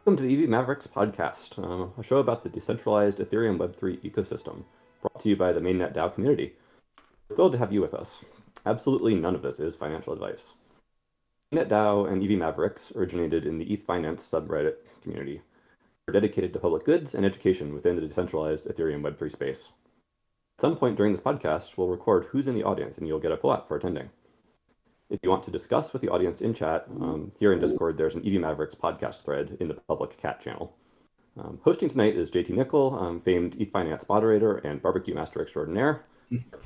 Welcome to the EVMavericks podcast, a show about the decentralized Ethereum Web3 ecosystem, brought to you by the mainnet DAO community. We're thrilled to have you with us. Absolutely none of this is financial advice. Mainnet DAO and EVMavericks originated in the ethfinance subreddit community. We're dedicated to public goods and education within the decentralized Ethereum Web3 space. At some point during this podcast, we'll record who's in the audience and you'll get a pull-out for attending. If you want to discuss with the audience in chat, here in Discord, there's an EVMavericks podcast thread in the public cat channel. Hosting tonight is JT Nickel, famed ethfinance moderator and barbecue master extraordinaire.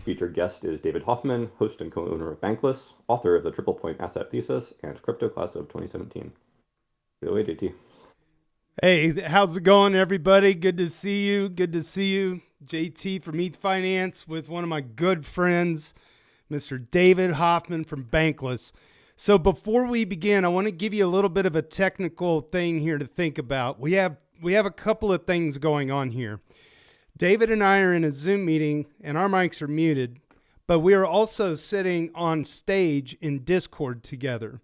Featured guest is David Hoffman, host and co-owner of Bankless, author of the Triple Point Asset Thesis and Crypto Class of 2017. Take it away, JT. Hey, how's it going, everybody? Good to see you. Good to see you. JT from ethfinance with one of my good friends, Mr. David Hoffman from Bankless. So before we begin, I want to give you a little bit of a technical thing here to think about. We have a couple of things going on here. David and I are in a Zoom meeting and our mics are muted, but we are also sitting on stage in Discord together.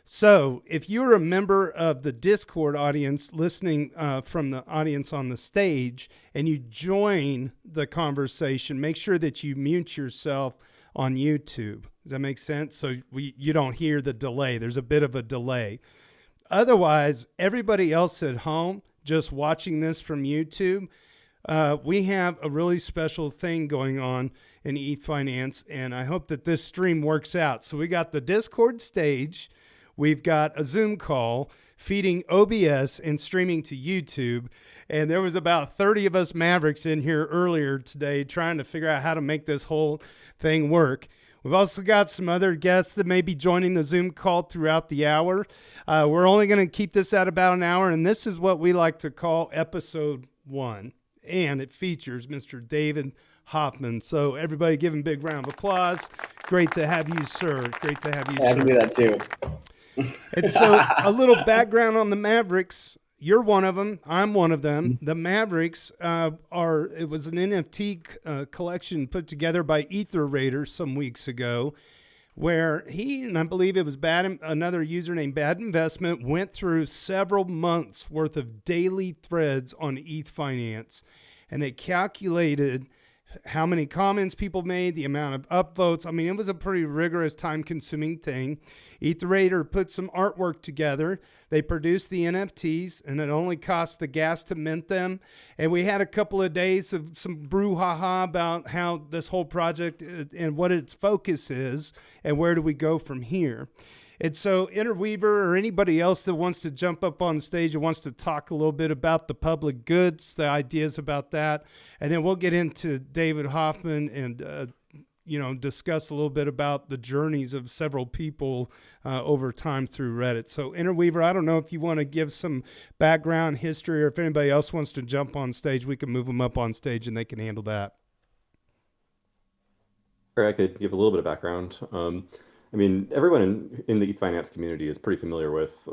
So if you're a member of the Discord audience listening from the audience on the stage and you join the conversation, make sure that you mute yourself on YouTube. Does that make sense? So you don't hear the delay. There's a bit of a delay. Otherwise, everybody else at home just watching this from YouTube, we have a really special thing going on in ethfinance, and I hope that this stream works out. So we got the Discord stage. We've got a Zoom call feeding OBS and streaming to YouTube. And there was about 30 of us Mavericks in here earlier today trying to figure out how to make this whole thing work. We've also got some other guests that may be joining the Zoom call throughout the hour. We're only going to keep this at about an hour, and this is what we like to call episode 1. And it features Mr. David Hoffman. So everybody give him a big round of applause. Great to have you, sir. Great to have you, sir. I can do that too. And so a little background on the Mavericks. You're one of them. I'm one of them. The Mavericks it was an NFT collection put together by Ether Raider some weeks ago, where he, and I believe it was another user named Bad Investment, went through several months worth of daily threads on ethfinance, and they calculated how many comments people made, the amount of upvotes. I mean, it was a pretty rigorous, time-consuming thing. Etherator put some artwork together. They produced the NFTs, and it only cost the gas to mint them. And we had a couple of days of some brouhaha about how this whole project and what its focus is, and where do we go from here. And so Interweaver or anybody else that wants to jump up on stage and wants to talk a little bit about the public goods, the ideas about that, and then we'll get into David Hoffman and discuss a little bit about the journeys of several people over time through Reddit. So Interweaver, I don't know if you want to give some background history, or if anybody else wants to jump on stage, we can move them up on stage and they can handle that. Sure, I could give a little bit of background. I mean, everyone in the ethfinance community is pretty familiar with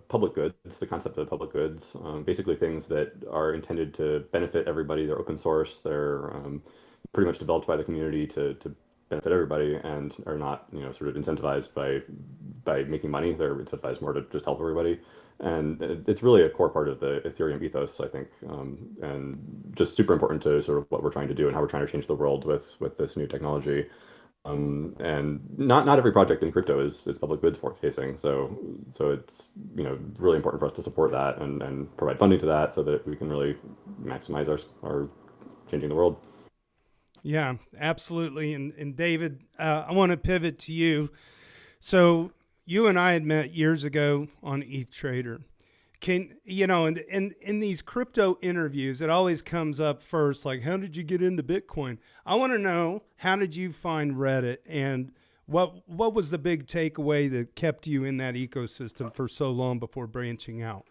public goods, the concept of public goods, basically things that are intended to benefit everybody. They're open source. They're pretty much developed by the community to benefit everybody, and are not, sort of incentivized by making money. They're incentivized more to just help everybody. And it's really a core part of the Ethereum ethos, I think, and just super important to sort of what we're trying to do and how we're trying to change the world with this new technology. And not every project in crypto is public goods facing, so it's really important for us to support that and provide funding to that so that we can really maximize our changing the world. Yeah, absolutely. And David, I want to pivot to you. So you and I had met years ago on ETHTrader. In these crypto interviews, it always comes up first, like, how did you get into Bitcoin? I want to know, how did you find Reddit, and what was the big takeaway that kept you in that ecosystem for so long before branching out?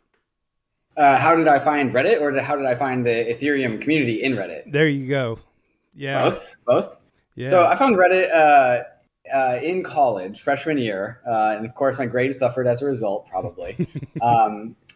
How did I find Reddit, or how did I find the Ethereum community in Reddit? There you go. Yeah. Both. Yeah. So I found Reddit in college, freshman year, and of course my grades suffered as a result, probably.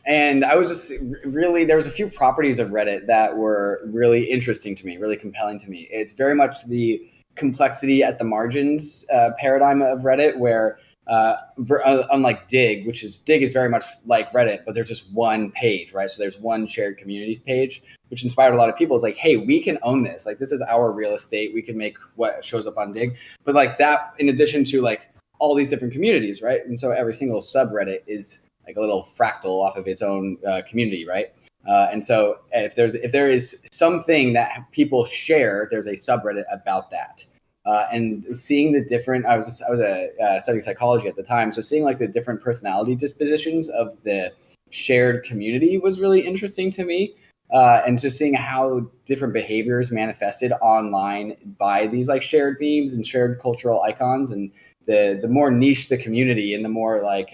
And I was just there was a few properties of Reddit that were really interesting to me, really compelling to me. It's very much the complexity at the margins paradigm of Reddit, where Unlike Dig, Dig is very much like Reddit, but there's just one page, right? So there's one shared communities page, which inspired a lot of people. It's like, hey, we can own this. Like, this is our real estate. We can make what shows up on Dig. But like that, in addition to like all these different communities, right? And so every single subreddit is like a little fractal off of its own community, right? And so if there is something that people share, there's a subreddit about that. And seeing the different, I was studying psychology at the time, so seeing like the different personality dispositions of the shared community was really interesting to me. And just seeing how different behaviors manifested online by these like shared memes and shared cultural icons, and the more niche the community and the more like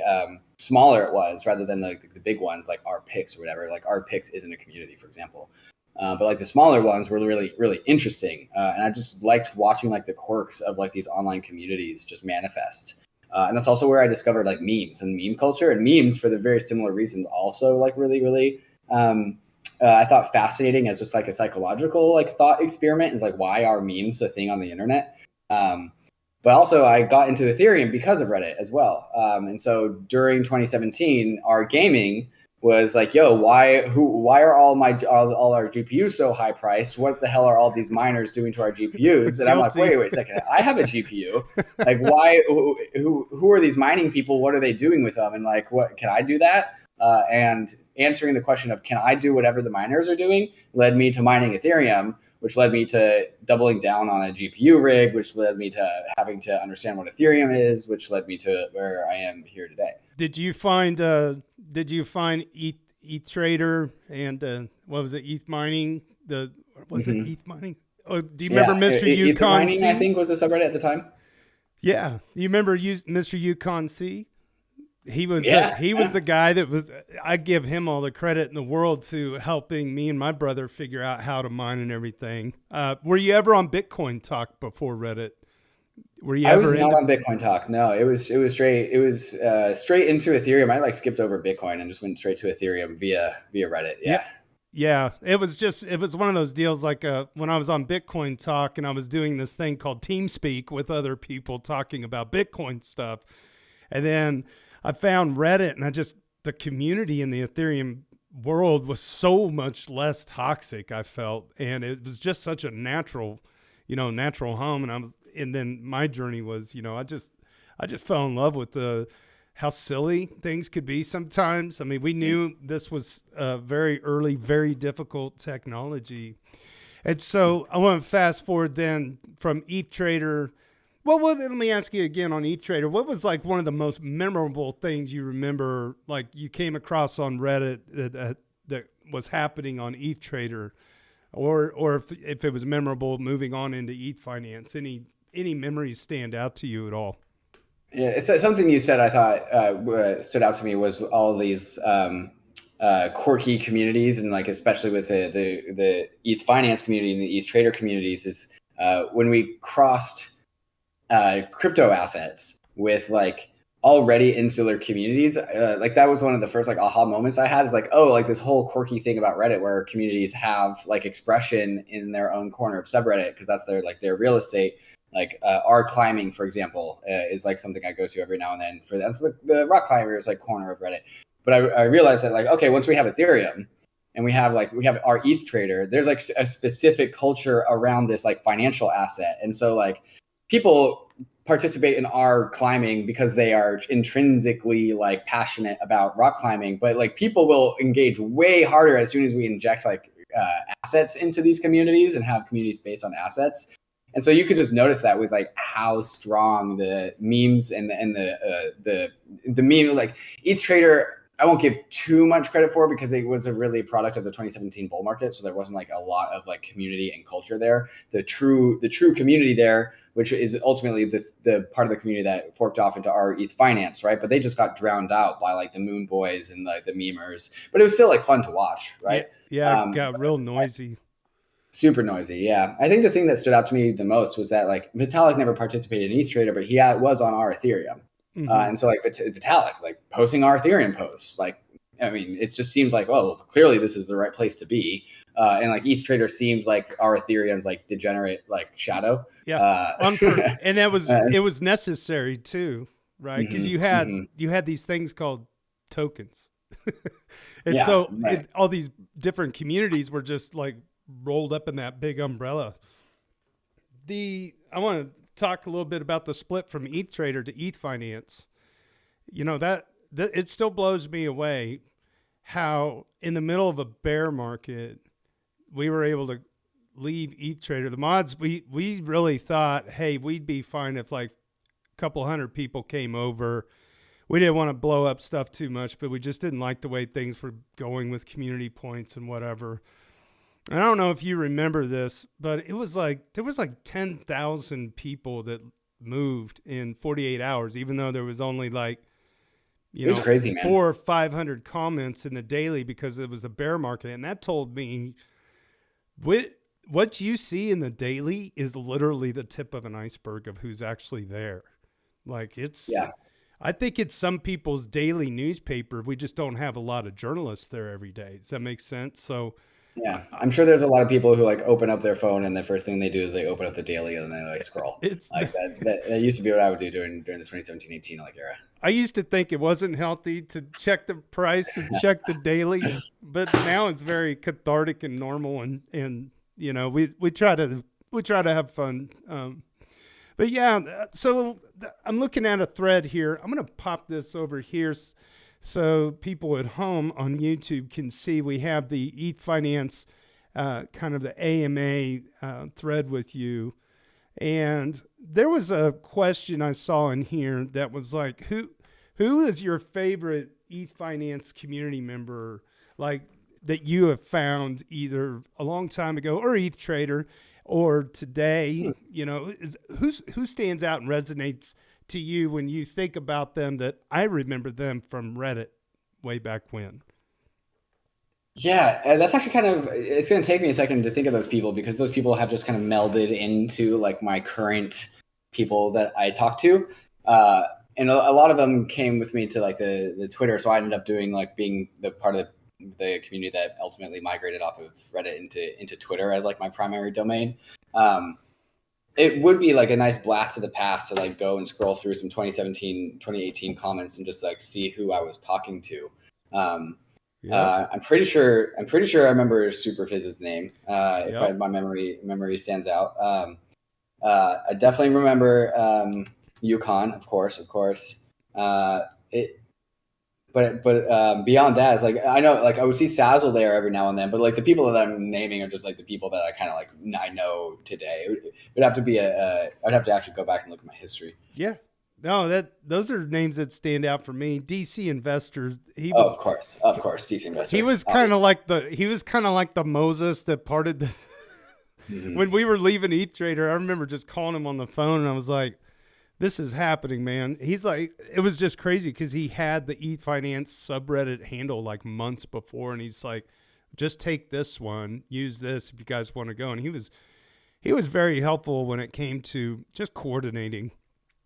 smaller it was, rather than like the big ones like our picks or whatever. Like our picks isn't a community, for example. But like the smaller ones were really, really interesting. And I just liked watching like the quirks of like these online communities just manifest. And that's also where I discovered like memes and meme culture, and memes for the very similar reasons also like really, really, I thought fascinating as just like a psychological like thought experiment, is like, why are memes a thing on the internet? But also I got into Ethereum because of Reddit as well. And so during 2017, our gaming was like, yo, why are all our GPUs so high priced? What the hell are all these miners doing to our GPUs? And I'm like, wait a second, I have a GPU. Like, why? Who are these mining people? What are they doing with them? And like, what can I do that? And answering the question of can I do whatever the miners are doing led me to mining Ethereum, which led me to doubling down on a GPU rig, which led me to having to understand what Ethereum is, which led me to where I am here today. Did you find ETH Trader and what was it, ETH Mining? It ETH Mining? Oh, do you remember Mr. Yukon Mining, C? I think, was a subreddit at the time. Yeah, you remember Mr. Yukon C? He was the guy that was. I give him all the credit in the world to helping me and my brother figure out how to mine and everything. Were you ever on Bitcoin Talk before Reddit? I was not on Bitcoin Talk. No, it was straight into Ethereum. I like skipped over Bitcoin and just went straight to Ethereum via Reddit. Yeah. Yeah. It was one of those deals like when I was on Bitcoin Talk and I was doing this thing called TeamSpeak with other people talking about Bitcoin stuff. And then I found Reddit, and the community in the Ethereum world was so much less toxic, I felt. And it was just such a natural home. And then my journey was, I just fell in love with how silly things could be sometimes. I mean, we knew this was a very early, very difficult technology. And so I want to fast forward then from ETH Trader. Well, let me ask you again on ETH Trader. What was like one of the most memorable things you remember, like you came across on Reddit that was happening on ETH Trader, or if it was memorable moving on into ethfinance? Any memories stand out to you at all? Yeah, it's something you said I thought stood out to me was all these quirky communities, and like especially with the ETH finance community and the ETH Trader communities is when we crossed crypto assets with like already insular communities. Like that was one of the first like aha moments I had, is like, oh, like this whole quirky thing about Reddit where communities have like expression in their own corner of subreddit because that's their real estate. Like R climbing, for example, is like something I go to every now and then. That's the rock climber is like corner of Reddit. But I realized that like, okay, once we have Ethereum and we have our ETH Trader, there's like a specific culture around this like financial asset. And so like people participate in R climbing because they are intrinsically like passionate about rock climbing, but like people will engage way harder as soon as we inject like assets into these communities and have communities based on assets. And so you could just notice that with like how strong the memes and the meme, like ETH Trader, I won't give too much credit for because it was a really product of the 2017 bull market. So there wasn't like a lot of like community and culture there. The true community there, which is ultimately the part of the community that forked off into our ETH finance, right? But they just got drowned out by like the Moon Boys and like the memers. But it was still like fun to watch, right? Yeah, it got real noisy. Super noisy, yeah. I think the thing that stood out to me the most was that like Vitalik never participated in ETH Trader, but he was on our Ethereum. Mm-hmm. And so like Vitalik, like posting our Ethereum posts, like, I mean, it just seemed like, oh, clearly this is the right place to be. And like ETH Trader seemed like our Ethereum's like degenerate like shadow. Yeah, and that was it was necessary too. right? Because you had these things called tokens. And Yeah, so right. all these different communities were just like rolled up in that big umbrella. I want to talk a little bit about the split from ETH Trader to ethfinance. You know, that it still blows me away how in the middle of a bear market we were able to leave ETH Trader. The mods, we really thought, hey, we'd be fine if like a couple hundred people came over. We didn't want to blow up stuff too much, but we just didn't like the way things were going with community points and whatever. And I don't know if you remember this, but there was like 10,000 people that moved in 48 hours, even though there was only like, it was crazy, man. 400 or 500 comments in the daily because it was the bear market. And that told me what you see in the daily is literally the tip of an iceberg of who's actually there. Like I think it's some people's daily newspaper. We just don't have a lot of journalists there every day. Does that make sense? So yeah, I'm sure there's a lot of people who like open up their phone and the first thing they do is they open up the daily and they like scroll. It's like that used to be what I would do during the 2017-18 like era. I used to think it wasn't healthy to check the price and check the daily, but now it's very cathartic and normal, and you know we try to have fun. But yeah, so I'm looking at a thread here. I'm gonna pop this over here so people at home on YouTube can see. We have the ethfinance kind of the AMA thread with you. And there was a question I saw in here that was like, who is your favorite ethfinance community member, like that you have found either a long time ago or ETH Trader or today? You know, who stands out and resonates to you when you think about them that I remember them from Reddit way back when? Yeah, that's actually it's going to take me a second to think of those people because those people have just kind of melded into like my current people that I talk to. And a lot of them came with me to like the Twitter. So I ended up doing like being the part of the community that ultimately migrated off of Reddit into Twitter as like my primary domain. It would be like a nice blast of the past to like go and scroll through some 2017, 2018 comments and just like see who I was talking to. I'm pretty sure I remember Superfizz's name. If my memory stands out. I definitely remember Yukon, of course. But beyond that, it's like I know like I would see Sazzle there every now and then, but like the people that I'm naming are just like the people that I kind of like I know today. It would have to be I'd have to actually go back and look at my history. Yeah. No, those are names that stand out for me. DC Investor. Of course, DC Investor. He was kind of like the Moses that parted the. When we were leaving ETH Trader, I remember just calling him on the phone, and I was like, "This is happening, man." He's like, it was just crazy because he had the ethfinance subreddit handle like months before, and he's like, "Just take this one, use this if you guys want to go." And he was very helpful when it came to just coordinating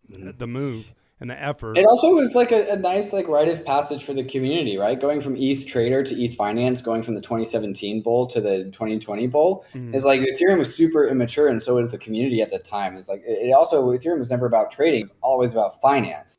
the move and the effort. It also was like a nice like rite of passage for the community, right? Going from ETH Trader to ethfinance, going from the 2017 bull to the 2020 bull. It's like Ethereum was super immature, and so was the community at the time. It's like Ethereum was never about trading; it was always about finance.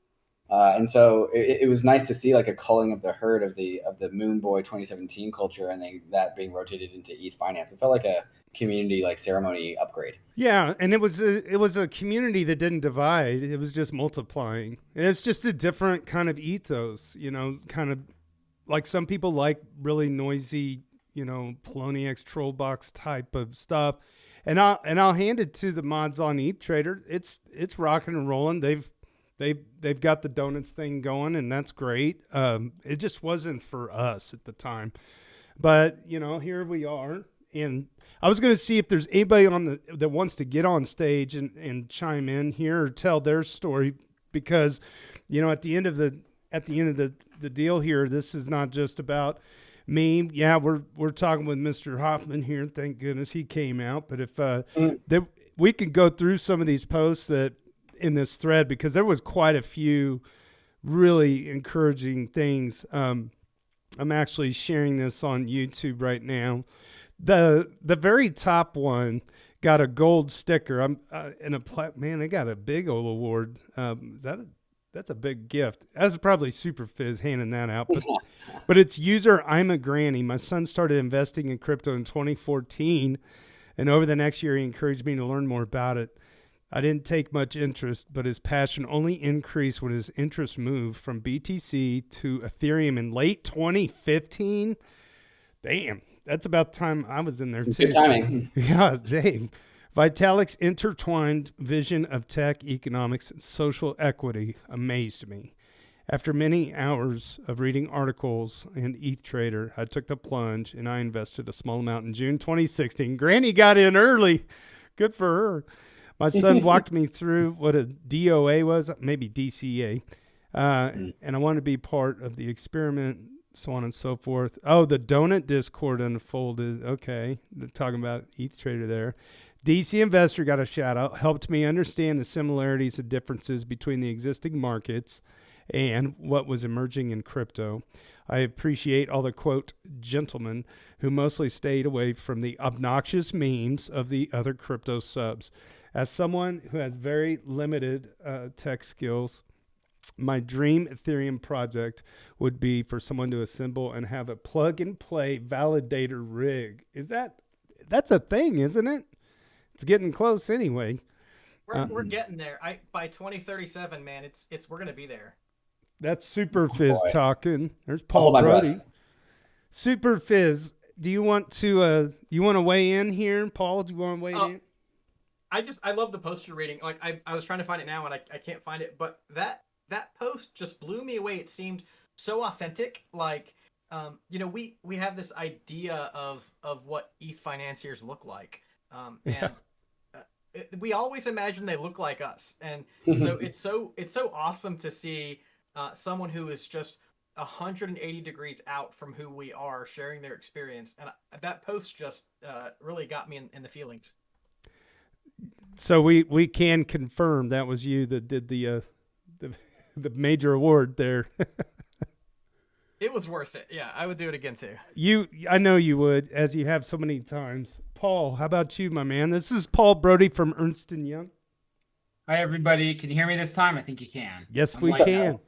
And so it was nice to see like a culling of the herd of the Moon Boy 2017 culture, and then that being rotated into ethfinance. It felt like a community like ceremony upgrade. Yeah, and it was a community that didn't divide. It was just multiplying. And it's just a different kind of ethos, you know, kind of like some people like really noisy, you know, Poloniex troll box type of stuff. And I'll hand it to the mods on ETH Trader. It's rocking and rolling. They've got the donuts thing going, and that's great. It just wasn't for us at the time. But, you know, here we are. And I was going to see if there's anybody that wants to get on stage and chime in here or tell their story, because, you know, at the end of the deal here, this is not just about me. Yeah, we're talking with Mr. Hoffman here. Thank goodness he came out. But if we could go through some of these posts that in this thread, because there was quite a few really encouraging things. I'm actually sharing this on YouTube right now. The very top one got a gold sticker. Man, they got a big old award. That's a big gift. That's probably Super Fizz handing that out, but it's user I'm a granny. My son started investing in crypto in 2014, and over the next year he encouraged me to learn more about it. I didn't take much interest, but his passion only increased when his interest moved from BTC to Ethereum in late 2015. Damn, that's about the time I was in there too. Good timing. Yeah, dang. Vitalik's intertwined vision of tech, economics, and social equity amazed me. After many hours of reading articles in ETH Trader, I took the plunge and I invested a small amount in June 2016. Granny got in early. Good for her. My son walked me through what a DOA was, maybe DCA, and I wanted to be part of the experiment, so on and so forth. Oh, the donut Discord unfolded. Okay, they're talking about ETH Trader there. DC Investor got a shout out, helped me understand the similarities and differences between the existing markets and what was emerging in crypto. I appreciate all the, quote, gentlemen who mostly stayed away from the obnoxious memes of the other crypto subs. As someone who has very limited tech skills, my dream Ethereum project would be for someone to assemble and have a plug-and-play validator rig. That's a thing, isn't it? It's getting close anyway. We're getting there. By 2037, man, we're gonna be there. That's Super Fizz talking. There's Paul Brody. Super Fizz, do you want to weigh in here, Paul? Do you want to weigh in? I love the post you're reading. Like I was trying to find it now and I can't find it, but that post just blew me away. It seemed so authentic. Like we have this idea of what ETH financiers look like. We always imagine they look like us, and so it's so awesome to see someone who is just 180 degrees out from who we are sharing their experience, and that post just really got me in the feelings. So we can confirm that was you that did the major award there. It was worth it. Yeah, I would do it again too. I know you would, as you have so many times. Paul, how about you, my man? This is Paul Brody from Ernst & Young. Hi, everybody. Can you hear me this time? I think you can. Yes, we can.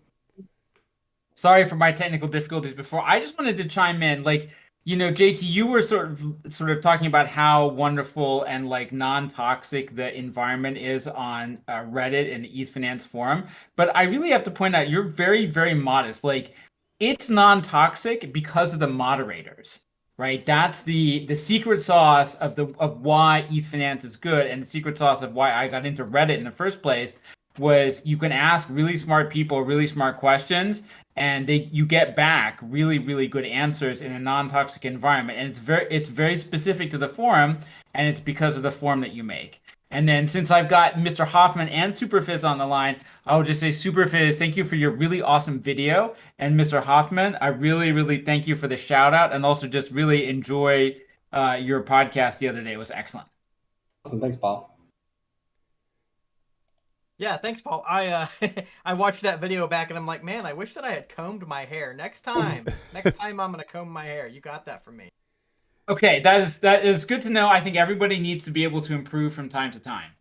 Sorry for my technical difficulties before. I just wanted to chime in. Like, JT, you were sort of talking about how wonderful and like non-toxic the environment is on Reddit and the ethfinance forum. But I really have to point out, you're very, very modest. Like, it's non-toxic because of the moderators, right? That's the secret sauce of why ethfinance is good, and the secret sauce of why I got into Reddit in the first place was you can ask really smart people really smart questions, and you get back really, really good answers in a non-toxic environment. And it's very specific to the forum, and it's because of the forum that you make. And then since I've got Mr. Hoffman and Super Fizz on the line, I'll just say, Super Fizz, thank you for your really awesome video. And Mr. Hoffman, I really, really thank you for the shout out, and also just really enjoy your podcast the other day. It was excellent. Awesome. Thanks, Paul. Yeah, thanks, Paul. I watched that video back and I'm like, man, I wish that I had combed my hair. Next time I'm going to comb my hair. You got that from me. Okay, that is good to know. I think everybody needs to be able to improve from time to time.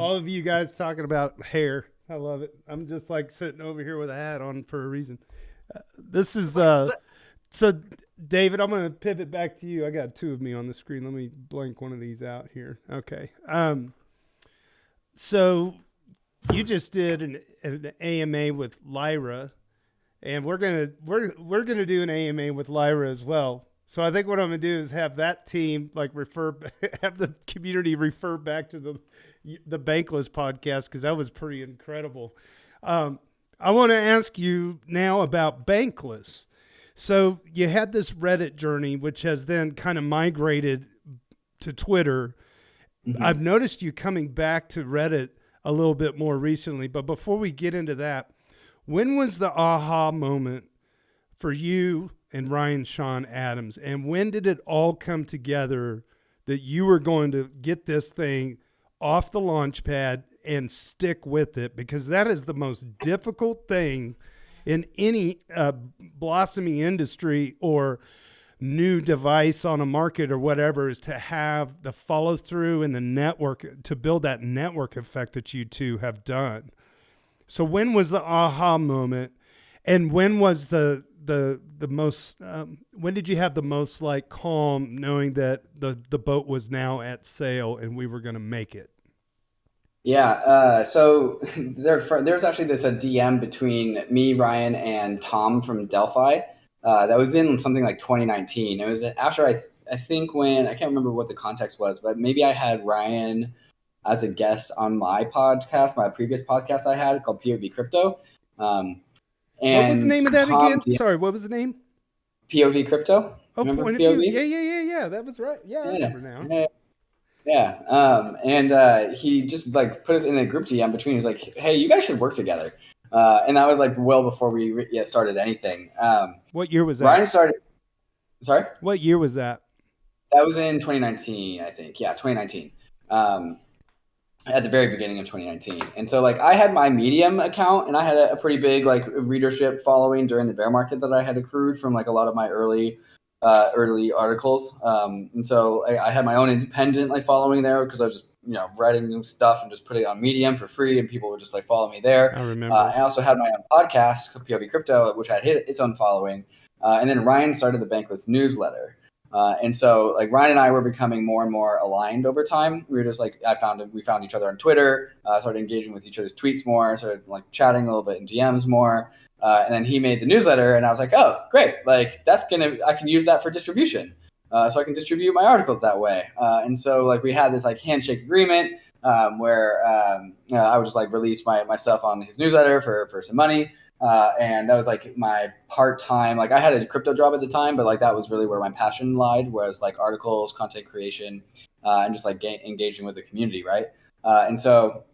All of you guys talking about hair. I love it. I'm just like sitting over here with a hat on for a reason. This is so David, I'm going to pivot back to you. I got two of me on the screen. Let me blank one of these out here. Okay. So you just did an AMA with LYRA, and we're gonna do an AMA with LYRA as well. So I think what I'm gonna do is have that team have the community refer back to the Bankless podcast, because that was pretty incredible. I want to ask you now about Bankless. So you had this Reddit journey, which has then kind of migrated to Twitter. Mm-hmm. I've noticed you coming back to Reddit a little bit more recently, but before we get into that, when was the aha moment for you and Ryan Sean Adams, and when did it all come together that you were going to get this thing off the launch pad and stick with it? Because that is the most difficult thing in any blossoming industry or new device on a market or whatever, is to have the follow through and the network to build that network effect that you two have done. So when was the aha moment, and when was the most? When did you have the most like calm, knowing that the boat was now at sail and we were going to make it? Yeah. So there's actually this a DM between me, Ryan, and Tom from Delphi. That was in something like 2019. It was after I think when I can't remember what the context was, but maybe I had Ryan as a guest on my podcast, my previous podcast I had called POV Crypto. And what was the name of that Tom again? Sorry, what was the name? POV Crypto. Oh, Remember point of POV? view. Yeah. That was right. Yeah, I remember now. Yeah. And he just like put us in a group DM between. He's like, "Hey, you guys should work together." And that was like well before we yet started anything. What year was that? Ryan started. Sorry. What year was that? That was in 2019, I think. Yeah, 2019. At the very beginning of 2019. And so like I had my Medium account, and I had a pretty big like readership following during the bear market that I had accrued from like a lot of my early articles. And so I had my own independent like following there because I was just writing new stuff and just putting it on Medium for free, and people would just like follow me there. I remember. I also had my own podcast, POV Crypto, which had hit its own following. And then Ryan started the Bankless newsletter. And so like Ryan and I were becoming more and more aligned over time. We were just like, we found each other on Twitter, started engaging with each other's tweets more, started like chatting a little bit in DMs more. And then he made the newsletter, and I was like, oh, great. Like I can use that for distribution. So I can distribute my articles that way. And so like we had this like handshake agreement where I would just like release my stuff on his newsletter for some money. And that was like my part-time, like I had a crypto job at the time, but like that was really where my passion lied, was like articles, content creation, and just like engaging with the community. Right. And so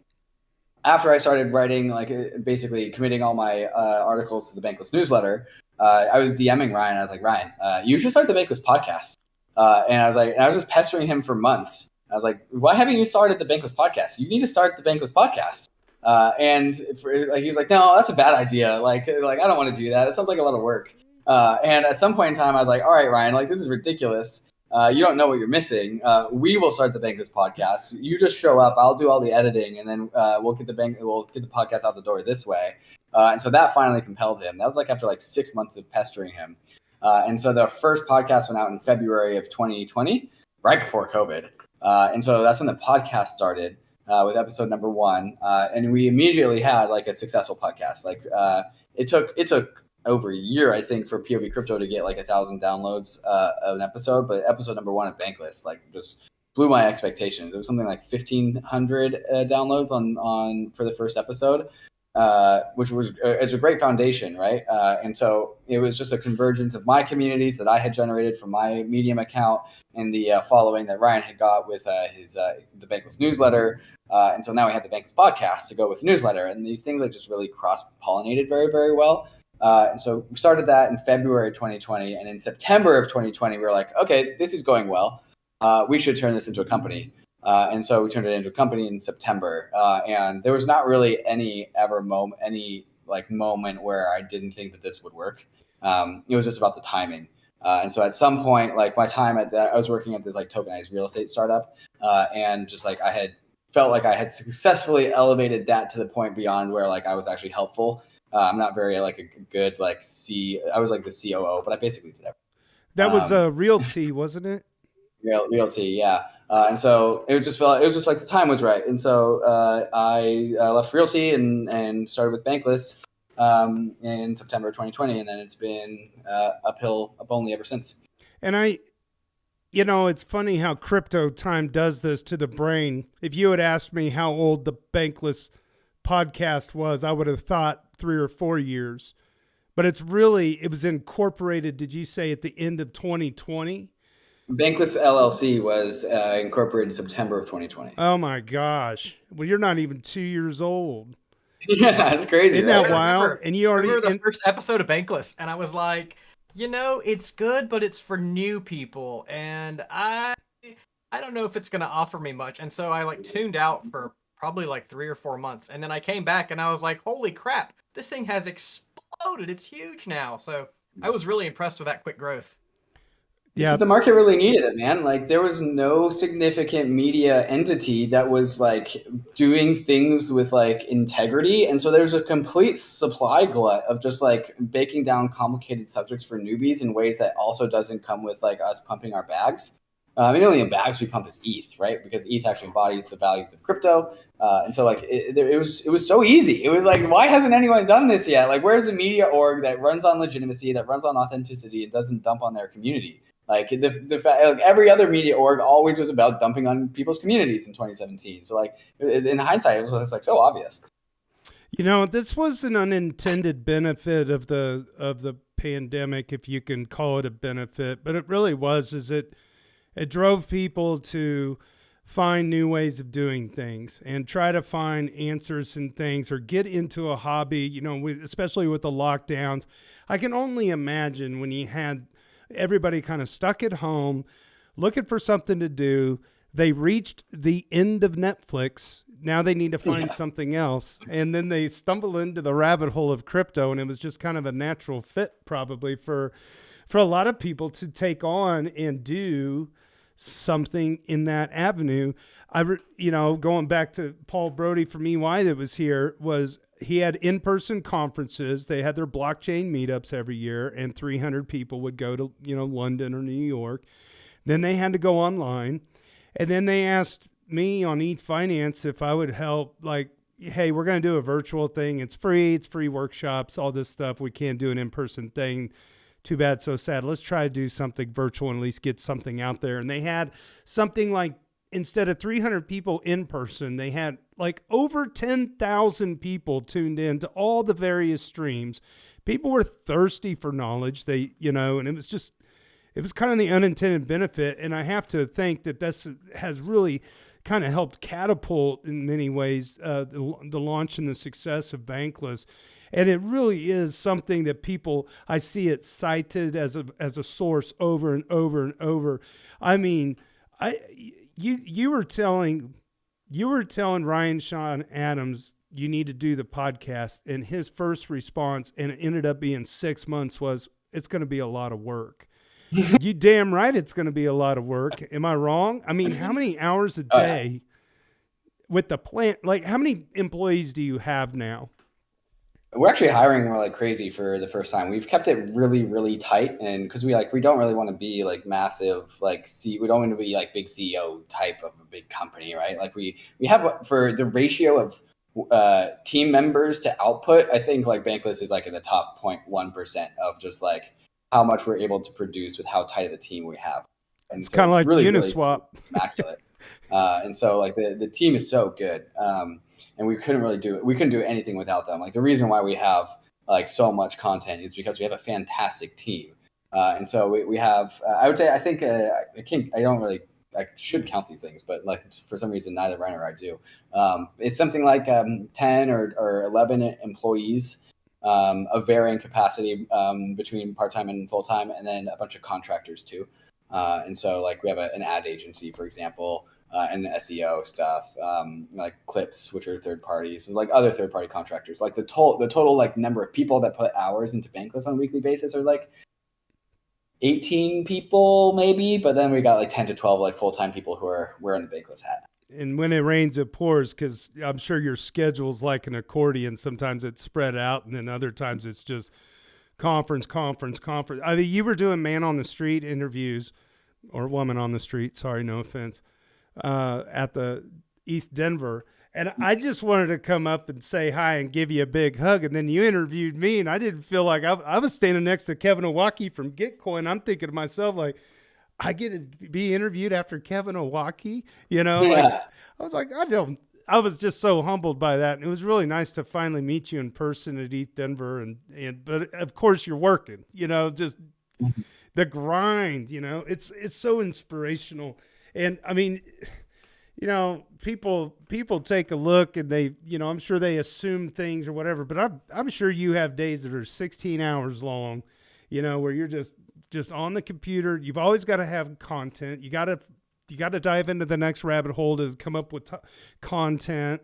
after I started writing, like basically committing all my articles to the Bankless newsletter, I was DMing Ryan. I was like, Ryan, you should start the Bankless podcast. And I was just pestering him for months. I was like, why haven't you started the Bankless podcast? You need to start the Bankless podcast. He was like, no, that's a bad idea. Like I don't want to do that. It sounds like a lot of work. And at some point in time, I was like, all right, Ryan, like this is ridiculous. You don't know what you're missing. We will start the Bankless podcast. You just show up. I'll do all the editing, and then we'll get the podcast out the door this way. And so that finally compelled him. That was like after like 6 months of pestering him. And so the first podcast went out in February of 2020, right before COVID. And so that's when the podcast started. With episode number 1, and we immediately had like a successful podcast. Like it took over a year, I think, for POV Crypto to get like 1,000 downloads of an episode. But episode number 1 of Bankless like just blew my expectations. It was something like 1,500 downloads on for the first episode, which was it's a great foundation, right? And so it was just a convergence of my communities that I had generated from my Medium account and the following that Ryan had got with the Bankless newsletter. And so now we had the Bankless podcast to go with the newsletter, and these things like just really cross-pollinated very, very well. And so we started that in February 2020, and in September of 2020, we were like, okay, this is going well. We should turn this into a company. And so we turned it into a company in September. And there was not really any moment where I didn't think that this would work. It was just about the timing. And so at some point, like my time I was working at this like tokenized real estate startup, and just like I had felt like I had successfully elevated that to the point beyond where like I was actually helpful. I'm not very like a good like I was like the COO, but I basically did everything. That was Realty, wasn't it? Realty, yeah. And so it was just like the time was right. And so I left Realty and started with Bankless in September 2020, and then it's been up only ever since. And it's funny how crypto time does this to the brain. If you had asked me how old the Bankless podcast was, I would have thought 3 or 4 years. But it was incorporated, did you say, at the end of 2020? Bankless LLC was incorporated in September of 2020. Oh my gosh. Well, you're not even 2 years old. Yeah, it's crazy. Isn't that wild? And you already remember the first episode of Bankless, and I was like, it's good, but it's for new people, and I don't know if it's going to offer me much. And so I like tuned out for probably like 3 or 4 months, and then I came back and I was like, holy crap, this thing has exploded. It's huge now. So I was really impressed with that quick growth. Yeah. The market really needed it, man. Like there was no significant media entity that was like doing things with like integrity. And so there's a complete supply glut of just like breaking down complicated subjects for newbies in ways that also doesn't come with like us pumping our bags. I mean, the only bags we pump is ETH, right? Because ETH actually embodies the values of crypto. And so like it was so easy. It was like, why hasn't anyone done this yet? Like, where's the media org that runs on legitimacy, that runs on authenticity, and doesn't dump on their community? Like like every other media org always was about dumping on people's communities in 2017. So like in hindsight, it was like so obvious. You know, this was an unintended benefit of the pandemic, if you can call it a benefit, but it really was. It drove people to find new ways of doing things and try to find answers in things or get into a hobby, you know, especially with the lockdowns. I can only imagine when you had everybody kind of stuck at home looking for something to do. They reached the end of Netflix. Now they need to find something else. And then they stumble into the rabbit hole of crypto. And it was just kind of a natural fit probably for a lot of people to take on and do something in that avenue. Going back to Paul Brody from EY that was here, he had in-person conferences. They had their blockchain meetups every year, and 300 people would go to, London or New York. Then they had to go online. And then they asked me on ethfinance if I would help, like, hey, we're going to do a virtual thing. It's free workshops, all this stuff. We can't do an in-person thing. Too bad, so sad. Let's try to do something virtual and at least get something out there. And they had something like, instead of 300 people in person, they had like over 10,000 people tuned in to all the various streams. People were thirsty for knowledge. And it was kind of the unintended benefit. And I have to think that this has really kind of helped catapult in many ways the launch and the success of Bankless. And it really is something that I see it cited as a source over and over and over. I mean, you were telling Ryan Sean Adams you need to do the podcast, and his first response, and it ended up being 6 months, was, it's going to be a lot of work. You damn right it's going to be a lot of work. Am I wrong? I mean, how many hours a day with the plant? Like, how many employees do you have now? We're actually hiring like crazy for the first time. We've kept it really, really tight, and because we don't really want to be like massive, we don't want to be like big CEO type of a big company, right? Like we have, for the ratio of team members to output, I think like Bankless is like in the top 0.1% of just like how much we're able to produce with how tight of a team we have. And it's kind of like really, Uniswap. really immaculate. And so like the team is so good. And we couldn't do anything without them. Like the reason why we have like so much content is because we have a fantastic team. And so we have, I would say, I think I should count these things, but like for some reason, neither Ryan or I do. It's something like 10 or 11 employees of varying capacity between part-time and full-time, and then a bunch of contractors too. And so like we have an ad agency, for example, and SEO stuff, like Clips, which are third parties, and like other third party contractors. Like the total like number of people that put hours into Bankless on a weekly basis are like 18 people maybe, but then we got like 10 to 12 like full-time people who are wearing the Bankless hat. And when it rains, it pours, because I'm sure your schedule's like an accordion. Sometimes it's spread out, and then other times it's just conference. I mean, you were doing man on the street interviews, or woman on the street, sorry, no offense, at the East Denver. And I just wanted to come up and say hi and give you a big hug. And then you interviewed me, and I didn't feel like I was standing next to Kevin Owocki from Gitcoin. I'm thinking to myself, like, I get to be interviewed after Kevin Owocki, Yeah. Like, I was like, I was just so humbled by that. And it was really nice to finally meet you in person at East Denver. But of course you're working, just the grind, it's so inspirational. And I mean, people take a look and they, I'm sure they assume things or whatever, but I'm sure you have days that are 16 hours long, where you're just on the computer. You've always got to have content. You got to dive into the next rabbit hole to come up with content.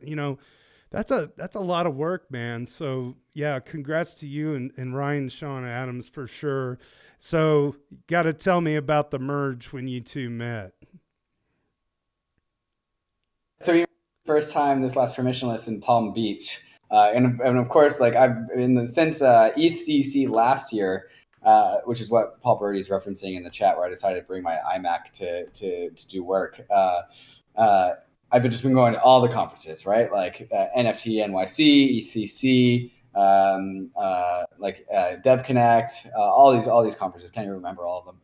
That's a lot of work, man. So yeah, congrats to you and Ryan, Sean Adams for sure. So got to tell me about the merge when you two met. So we first time this last permissionless in Palm Beach, and of course, like I've been since ETHCC last year, which is what Paul Birdie is referencing in the chat, where I decided to bring my iMac to do work. I've just been going to all the conferences, right? Like NFT NYC, ECC, Dev Connect, all these conferences. Can't even remember all of them.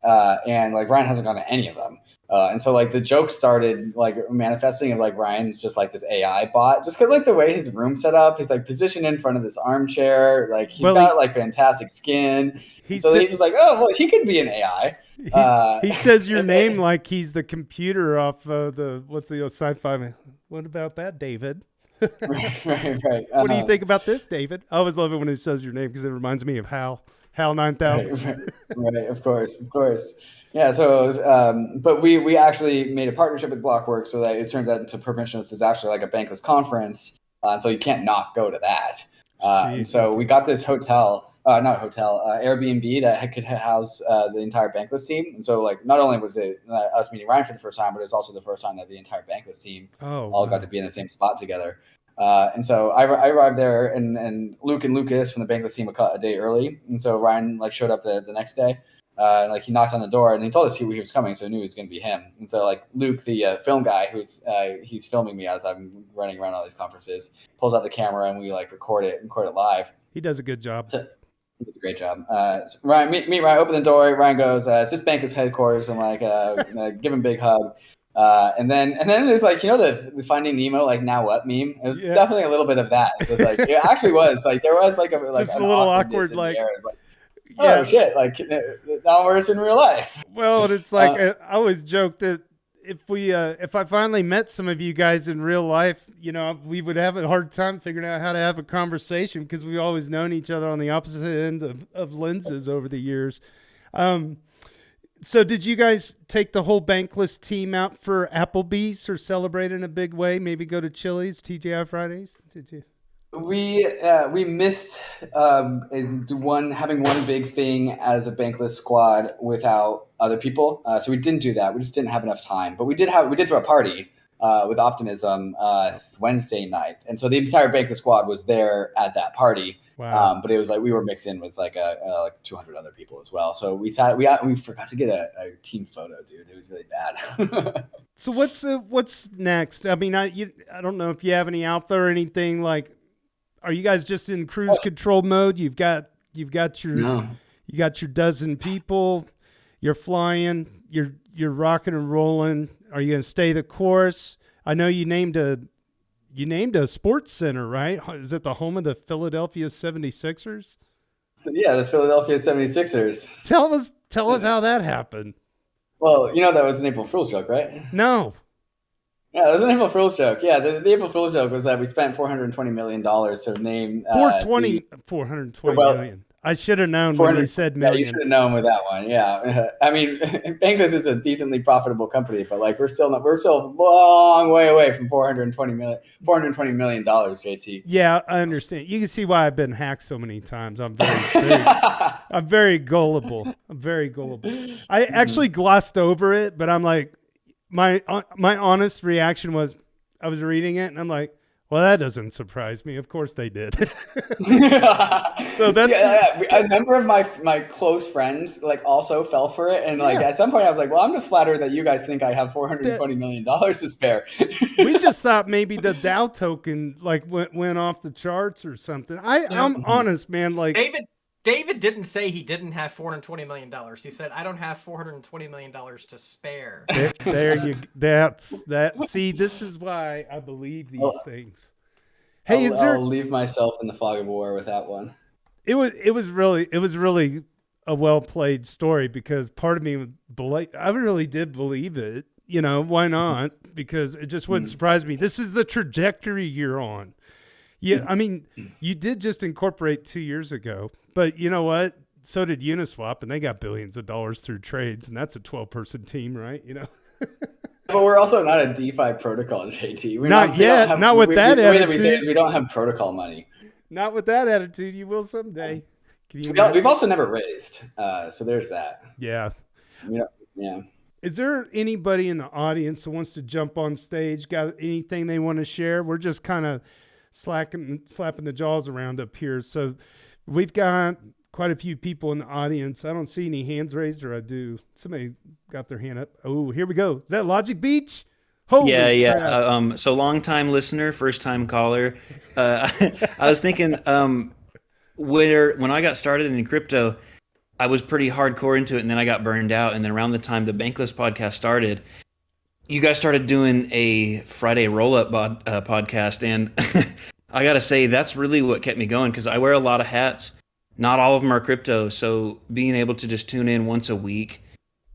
And like Ryan hasn't gone to any of them. And so like the jokes started like manifesting of like Ryan's just like this AI bot, just because like the way his room's set up, he's like positioned in front of this armchair, like he's got like fantastic skin. So he's just like, oh well, he could be an AI. He says your name like he's the computer off the what's the sci-fi? What about that, David? right. What do you think about this, David? I always love it when he says your name because it reminds me of Hal 9000. Right, of course. Yeah, so it was, but we actually made a partnership with Blockworks so that it turns out into Permissionless is actually like a bankless conference, so you can't not go to that. And so we got this Airbnb that could house the entire bankless team. And so like not only was it us meeting Ryan for the first time, but it's also the first time that the entire bankless team got to be in the same spot together. And so I arrived there, and Luke and Lucas from the bankless team a day early. And so Ryan like showed up the next day. Like he knocked on the door and he told us he was coming, so I knew it was going to be him. And so like Luke, the film guy, he's filming me as I'm running around all these conferences, pulls out the camera and we like record it live. He does a good job. He does a great job. So Ryan, meet Ryan, open the door. Ryan goes, "Is this bankless headquarters?" I'm like, give him a big hug. And then there's like, the Finding Nemo, like now what meme? It was definitely a little bit of that. So it's like, it actually was like, there was like just a little awkward, like, oh shit, like now we're in real life. Well, it's like, I always joke that if I finally met some of you guys in real life, we would have a hard time figuring out how to have a conversation because we've always known each other on the opposite end of lenses over the years. So did you guys take the whole bankless team out for Applebee's or celebrate in a big way? Maybe go to Chili's, TGI Fridays? Did you? We missed having one big thing as a bankless squad without other people. So we didn't do that. We just didn't have enough time. But we did throw a party with Optimism Wednesday night, and so the entire bankless squad was there at that party. Wow. But it was like we were mixed in with like 200 other people as well. So we forgot to get a team photo, dude. It was really bad. So what's next? I mean, I don't know if you have any out there or anything. Like, are you guys just in cruise control mode? You've got your dozen people. You're flying. You're rocking and rolling. Are you going to stay the course? I know you named a sports center, right? Is it the home of the Philadelphia 76ers? So, yeah, the Philadelphia 76ers. Tell us how that happened. Well, that was an April Fool's joke, right? No. Yeah, it was an April Fool's joke. Yeah, the April Fool's joke was that we spent $420 million to name... 420 million. I should have known when you said million. Yeah, you should have known with that one. Yeah, I mean, Bankless is a decently profitable company, but like we're still a long way away from $420 million, JT. Yeah, I understand. You can see why I've been hacked so many times. I'm very gullible. I actually glossed over it, but I'm like, my honest reaction was, I was reading it and I'm like, well, that doesn't surprise me. Of course they did. So that's a number of my close friends like also fell for it, and like at some point I was like, well, I'm just flattered that you guys think I have $420 million to spare. We just thought maybe the Dow token like went off the charts or something. I'm honest, man. Like David didn't say he didn't have $420 million. He said, I don't have $420 million to spare. See, this is why I believe these things. Hey, I'll leave myself in the fog of war with that one. It was really a well played story because part of me I really did believe it. Why not? Because it just wouldn't surprise me. This is the trajectory you're on. Yeah, I mean, you did just incorporate 2 years ago, but you know what? So did Uniswap, and they got billions of dollars through trades, and that's a 12-person team, right? But we're also not a DeFi protocol, JT. Not yet. Not with that the way that we say attitude. is we don't have protocol money. Not with that attitude. You will someday. We've also never raised, so there's that. Yeah. Yeah. Is there anybody in the audience that wants to jump on stage? Got anything they want to share? We're just kind of slapping the jaws around up here. So we've got quite a few people in the audience. I don't see any hands raised, or I do. Somebody got their hand up. Oh, here we go. Is that Logic Beach? Holy yeah. So long time listener, first time caller. I was thinking, when I got started in crypto, I was pretty hardcore into it, and then I got burned out. And then around the time the Bankless podcast started, you guys started doing a Friday roll-up podcast, and I got to say that's really what kept me going, because I wear a lot of hats. Not all of them are crypto, so being able to just tune in once a week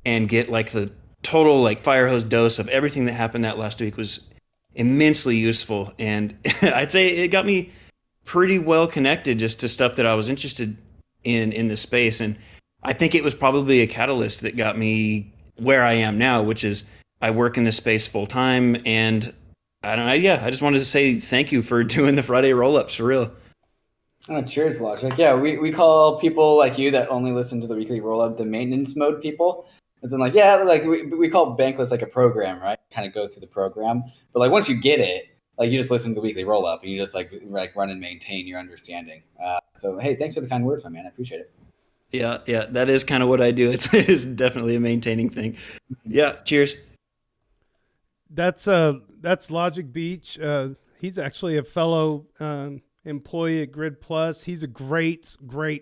and get like the total like fire hose dose of everything that happened that last week was immensely useful. And I'd say it got me pretty well connected just to stuff that I was interested in the space. And I think it was probably a catalyst that got me where I am now, which is I work in this space full time. And I don't know. Yeah, I just wanted to say thank you for doing the Friday roll-ups for real. Oh, cheers, Logic. Yeah, we call people like you that only listen to the weekly roll-up the maintenance mode people. And so we call Bankless like a program, right? Kind of go through the program. But like once you get it, like you just listen to the weekly roll-up and you just like run and maintain your understanding. So, hey, thanks for the kind words, my man. I appreciate it. Yeah, that is kind of what I do. It's definitely a maintaining thing. Yeah, cheers. That's Logic Beach. He's actually a fellow employee at Grid Plus. He's a great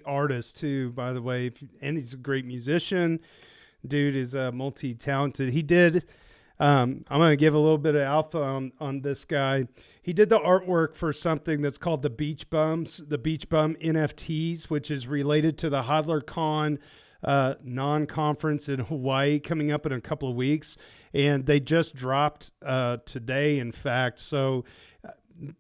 artist too, by the way, and he's a great musician. Dude is multi-talented. He did. I'm going to give a little bit of alpha on this guy. He did the artwork for something that's called the Beach Bum NFTs, which is related to the HodlerCon non-conference in Hawaii coming up in a couple of weeks. And they just dropped today, in fact. So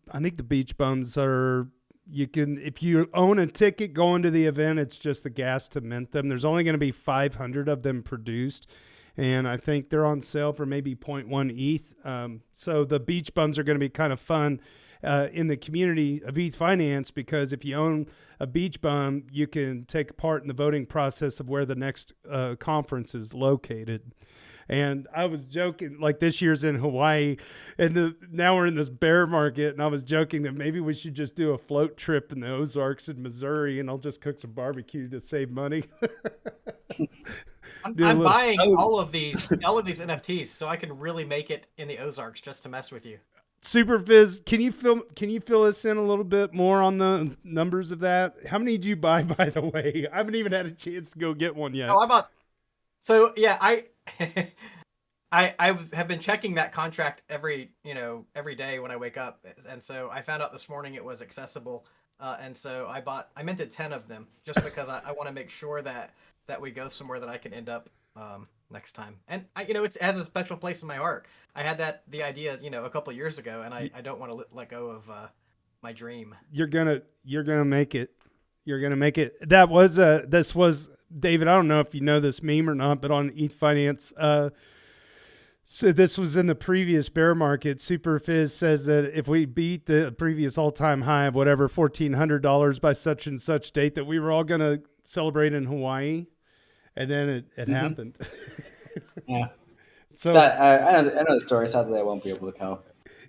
I think the Beach Bums are, if you own a ticket going to the event, it's just the gas to mint them. There's only going to be 500 of them produced. And I think they're on sale for maybe 0.1 ETH. So the Beach Bums are going to be kind of fun in the community of ETH Finance, because if you own a Beach Bum, you can take part in the voting process of where the next conference is located. And I was joking, like this year's in Hawaii, and now we're in this bear market, and I was joking that maybe we should just do a float trip in the Ozarks in Missouri, and I'll just cook some barbecue to save money. I'm buying all of these NFTs so I can really make it in the Ozarks just to mess with you. Super Fizz, can you fill us in a little bit more on the numbers of that? How many did you buy, by the way? I haven't even had a chance to go get one yet. Oh, I bought. So yeah, I have been checking that contract every day when I wake up, and so I found out this morning it was accessible, and so I minted 10 of them just because I want to make sure that we go somewhere that I can end up next time. And it has a special place in my heart. I had the idea a couple of years ago, and I don't want to let go of my dream. You're gonna make it. You're gonna make it. This was David. I don't know if you know this meme or not, but on ETH Finance. So this was in the previous bear market. Super Fizz says that if we beat the previous all-time high of whatever $1,400 by such and such date, that we were all going to celebrate in Hawaii, and then it happened. Yeah. So I know the story. Sadly, I won't be able to come.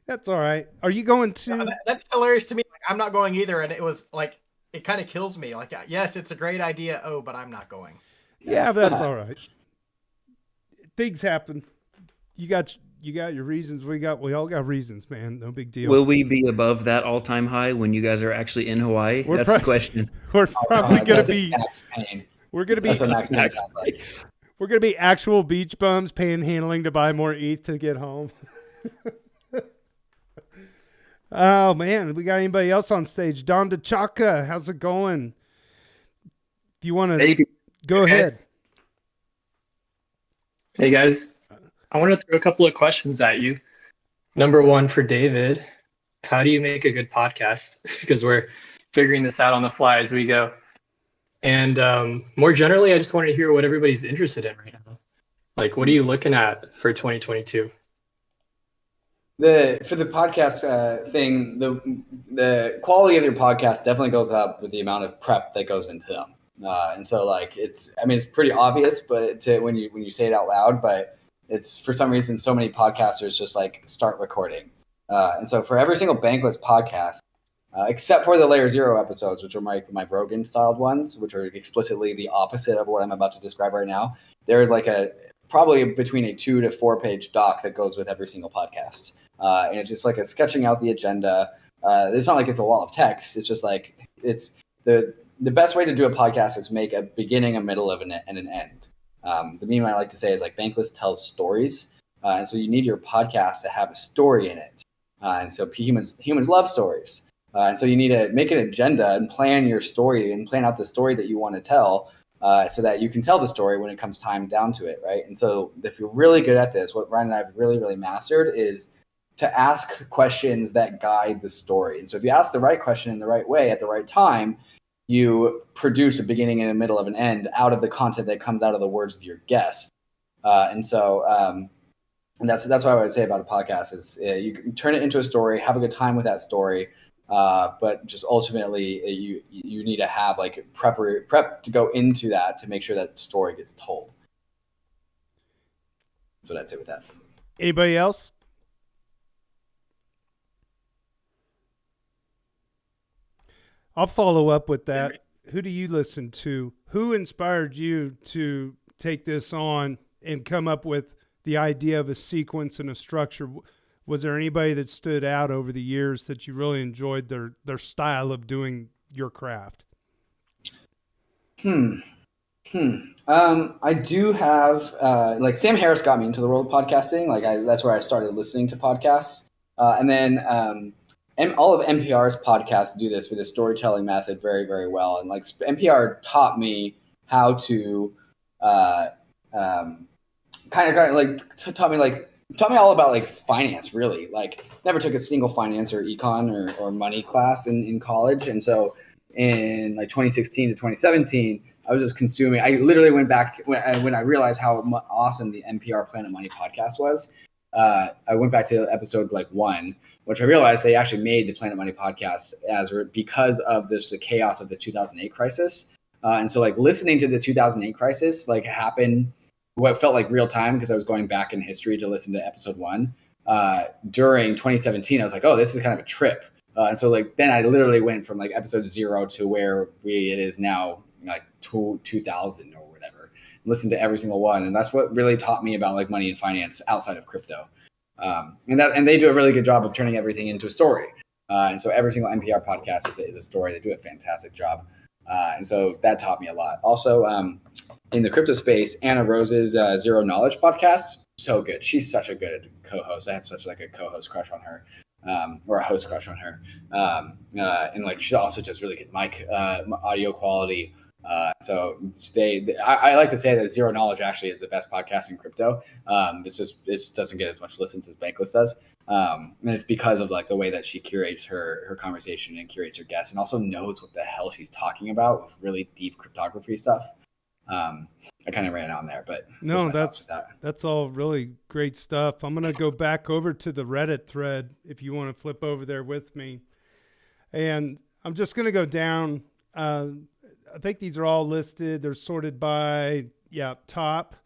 That's all right. Are you going to? That's hilarious to me. Like, I'm not going either, and it was like it kind of kills me. Like, yes, it's a great idea. Oh, but I'm not going. Yeah, that's all right. Things happen. You got your reasons. We all got reasons, man. No big deal. Will we be above that all-time high when you guys are actually in Hawaii? That's the question. We're probably going to be. We're going to be. That's what Max Payne sounds like. We're going to be actual beach bums panhandling to buy more ETH to get home. Oh man, we got anybody else on stage? Don DeChaka, how's it going? Do you want to go ahead? Hey guys, I want to throw a couple of questions at you. Number one for David, how do you make a good podcast? Because we're figuring this out on the fly as we go. And more generally, I just wanted to hear what everybody's interested in right now. Like, what are you looking at for 2022? For the podcast thing, the quality of your podcast definitely goes up with the amount of prep that goes into them. And so like it's pretty obvious, but when you say it out loud, but it's for some reason so many podcasters just like start recording. And so for every single Bankless podcast, except for the Layer Zero episodes, which are my Rogan styled ones, which are explicitly the opposite of what I'm about to describe right now, there is like probably between a 2 to 4 page doc that goes with every single podcast. And it's just like a sketching out the agenda. It's not like it's a wall of text. It's just like it's the best way to do a podcast is make a beginning, a middle, and an end. The meme I like to say is like Bankless tells stories, and so you need your podcast to have a story in it. And so humans love stories, and so you need to make an agenda and plan your story and plan out the story that you want to tell, so that you can tell the story when it comes time down to it, right? And so if you're really good at this, what Ryan and I have really mastered is to ask questions that guide the story. And so if you ask the right question in the right way at the right time, you produce a beginning and a middle of an end out of the content that comes out of the words of your guest. And that's what I would say about a podcast is you can turn it into a story, have a good time with that story, but just ultimately you need to have like prep to go into that to make sure that story gets told. That's what I'd say with that. Anybody else? I'll follow up with that. Who do you listen to? Who inspired you to take this on and come up with the idea of a sequence and a structure? Was there anybody that stood out over the years that you really enjoyed their style of doing your craft? I do have like Sam Harris got me into the world of podcasting. Like that's where I started listening to podcasts, and then. And all of NPR's podcasts do this with the storytelling method very, very well. And like NPR taught me how to taught me all about like finance, really. Like never took a single finance or econ or money class in college. And so in like 2016 to 2017, I was just consuming. I literally went back when I realized how awesome the NPR Planet Money podcast was. I went back to episode like 1, which I realized they actually made the Planet Money podcast because of the chaos of the 2008 crisis. And so like listening to the 2008 crisis like happen what felt like real time because I was going back in history to listen to episode 1 during 2017. I was like, oh, this is kind of a trip. And so like then I literally went from like episode 0 to where it is now, like 2000 or whatever. Listen to every single one, and that's what really taught me about like money and finance outside of crypto. And they do a really good job of turning everything into a story. And so every single NPR podcast is a story. They do a fantastic job. And so that taught me a lot. Also, in the crypto space, Anna Rose's Zero Knowledge podcast, so good. She's such a good co-host. I have such like a co-host crush on her, or a host crush on her. And like she's also just really good mic audio quality. So I like to say that Zero Knowledge actually is the best podcast in crypto. It just doesn't get as much listens as Bankless does. And it's because of like the way that she curates her conversation and curates her guests and also knows what the hell she's talking about with really deep cryptography stuff. I kind of ran on there, but no, that's all really great stuff. I'm going to go back over to the Reddit thread if you want to flip over there with me. And I'm just going to go down. I think these are all listed. They're sorted by, top.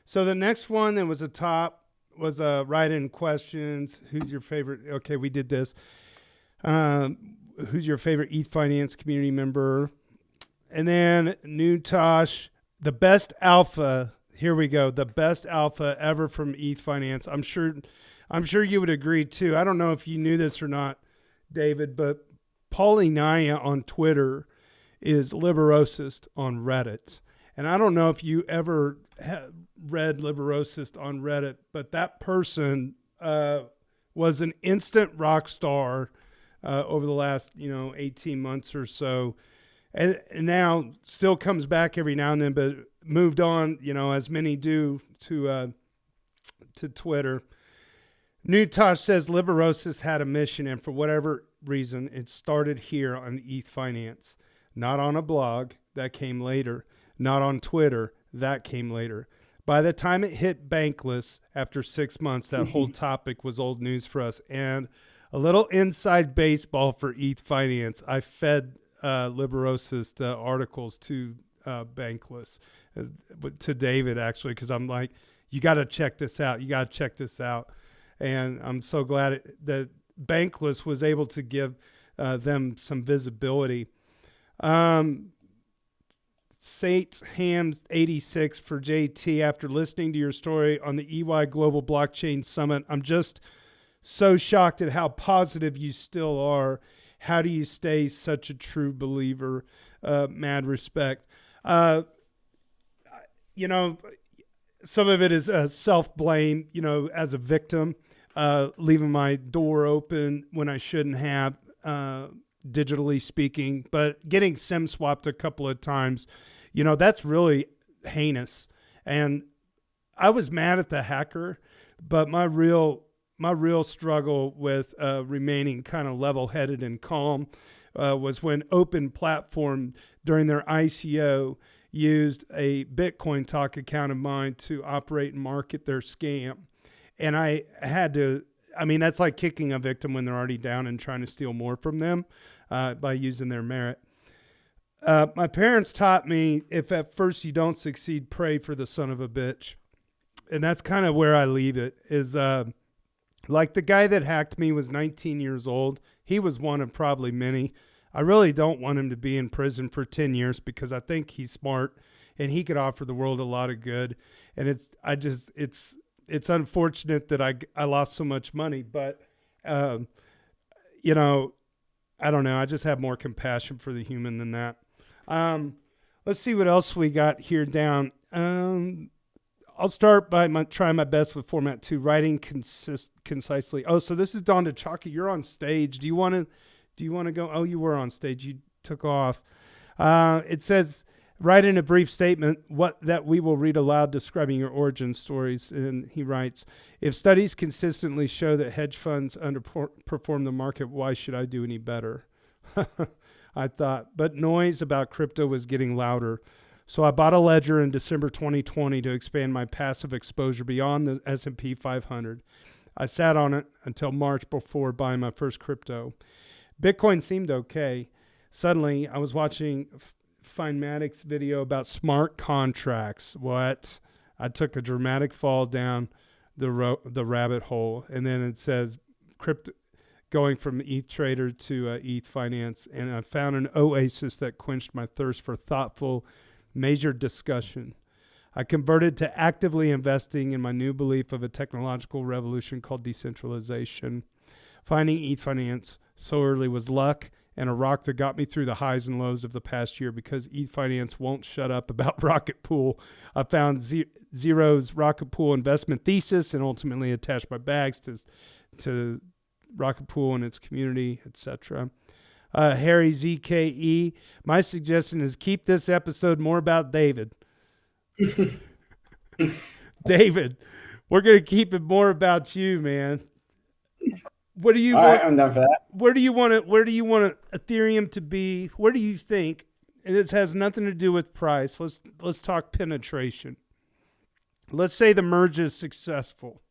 So the next one that was a top was write-in questions. Who's your favorite? Okay, we did this. Who's your favorite ETHfinance community member? And then New Tosh, the best alpha. Here we go. The best alpha ever from ETHfinance. I'm sure you would agree too. I don't know if you knew this or not, David, but Paulie Naya on Twitter is Liberosist on Reddit. And I don't know if you ever read Liberosist on Reddit, but that person was an instant rock star over the last 18 months or so, and now still comes back every now and then, but moved on, as many do to Twitter. New Tosh says Liberosist had a mission, and for whatever reason, it started here on ETHfinance. Not on a blog, that came later. Not on Twitter, that came later. By the time it hit Bankless after 6 months, that whole topic was old news for us. And a little inside baseball for ETH Finance. I fed Liberosis the articles to Bankless, to David, actually, because I'm like, you got to check this out. You got to check this out. And I'm so glad that Bankless was able to give them some visibility. Saint Hams 86 for JT. After listening to your story on the EY Global Blockchain Summit, I'm just so shocked at how positive you still are. How do you stay such a true believer? Mad respect. You know, some of it is self-blame, you know, as a victim, leaving my door open when I shouldn't have, digitally speaking, but getting SIM swapped a couple of times, you know, that's really heinous. And I was mad at the hacker, but my real struggle with remaining kind of level-headed and calm was when Open Platform during their ICO used a Bitcoin Talk account of mine to operate and market their scam. And I had to, I mean, that's like kicking a victim when they're already down and trying to steal more from them by using their merit. My parents taught me, if at first you don't succeed, pray for the son of a bitch. And that's kind of where I leave it, is like the guy that hacked me was 19 years old. He was one of probably many. I really don't want him to be in prison for 10 years because I think he's smart and he could offer the world a lot of good. And it's unfortunate that I lost so much money, but, you know, I don't know. I just have more compassion for the human than that. Let's see what else we got here down. I'll start by trying my best with format 2, writing concisely. Oh, so this is Don DeChalky. You're on stage. Do you want to go? Oh, you were on stage. You took off. It says, write in a brief statement that we will read aloud describing your origin stories. And he writes, if studies consistently show that hedge funds underperform the market, why should I do any better? I thought, but noise about crypto was getting louder. So I bought a ledger in December 2020 to expand my passive exposure beyond the S&P 500. I sat on it until March before buying my first crypto. Bitcoin seemed okay. Suddenly, I was watching Finematic's video about smart contracts. What? I took a dramatic fall down the rabbit hole. And then it says crypto going from ETH Trader to ETH Finance. And I found an oasis that quenched my thirst for thoughtful, measured discussion. I converted to actively investing in my new belief of a technological revolution called decentralization. Finding ETH Finance so early was luck and a rock that got me through the highs and lows of the past year because ETH Finance won't shut up about Rocket Pool. I found Zero's Rocket Pool investment thesis and ultimately attached my bags to Rocket Pool and its community, etc. Harry ZKE, my suggestion is keep this episode more about David. David, we're going to keep it more about you, man. What do you want? Right, I'm done for that. Where do you want Ethereum to be? Where do you think? And this has nothing to do with price. Let's talk penetration. Let's say the merge is successful.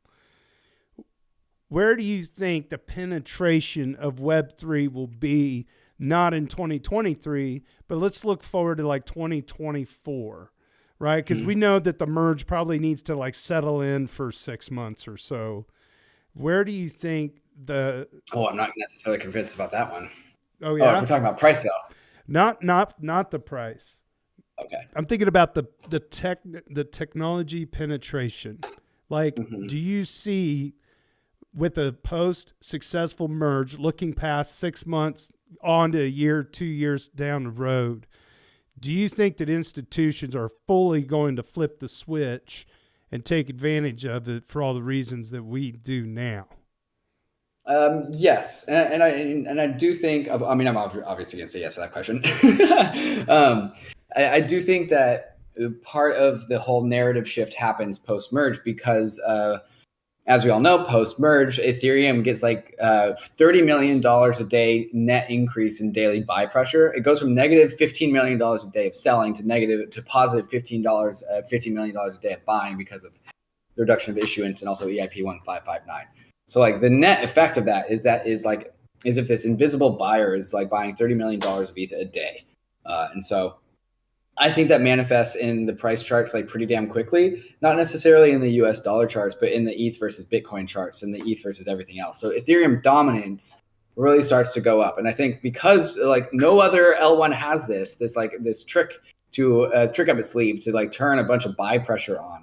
Where do you think the penetration of Web3 will be? Not in 2023, but let's look forward to like 2024, right? Because we know that the merge probably needs to like settle in for 6 months or so. Where do you think I'm not necessarily convinced about that one. Oh yeah, if we're talking about price though. Not the price. Okay. I'm thinking about the technology penetration. Like, do you see with a post-successful merge, looking past 6 months on to a year, 2 years down the road, do you think that institutions are fully going to flip the switch and take advantage of it for all the reasons that we do now? Yes, and I do think. I mean, I'm obviously going to say yes to that question. I do think that part of the whole narrative shift happens post merge because as we all know, post-merge, Ethereum gets like $30 million a day net increase in daily buy pressure. It goes from negative $15 million a day of selling to positive $15 million a day of buying because of the reduction of issuance and also EIP 1559. So like the net effect of that is if this invisible buyer is like buying $30 million of ETH a day. And so I think that manifests in the price charts like pretty damn quickly, not necessarily in the US dollar charts, but in the ETH versus Bitcoin charts and the ETH versus everything else. So Ethereum dominance really starts to go up. And I think because like no other L1 has this trick up its sleeve to like turn a bunch of buy pressure on.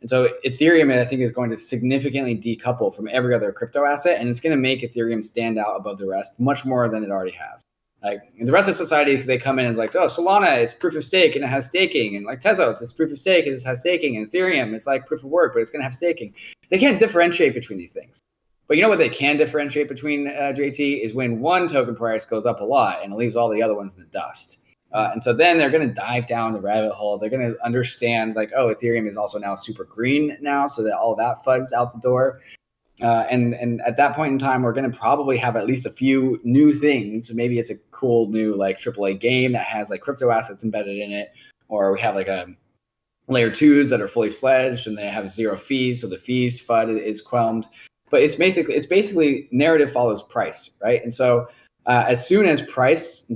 And so Ethereum, I think, is going to significantly decouple from every other crypto asset, and it's going to make Ethereum stand out above the rest much more than it already has. Like the rest of society, they come in and like, oh, Solana, it's proof of stake and it has staking, and like Tezos, it's proof of stake and it has staking, and Ethereum, it's like proof of work, but it's going to have staking. They can't differentiate between these things. But you know what they can differentiate between, JT, is when one token price goes up a lot and it leaves all the other ones in the dust. And so then they're going to dive down the rabbit hole. They're going to understand like, oh, Ethereum is also now super green now, so that all that fud's out the door. And at that point in time, we're going to probably have at least a few new things. Maybe it's a cool new like AAA game that has like crypto assets embedded in it, or we have like a layer 2s that are fully fledged and they have zero fees, so the fees FUD is quelmed. But it's basically narrative follows price, right? And so as soon as price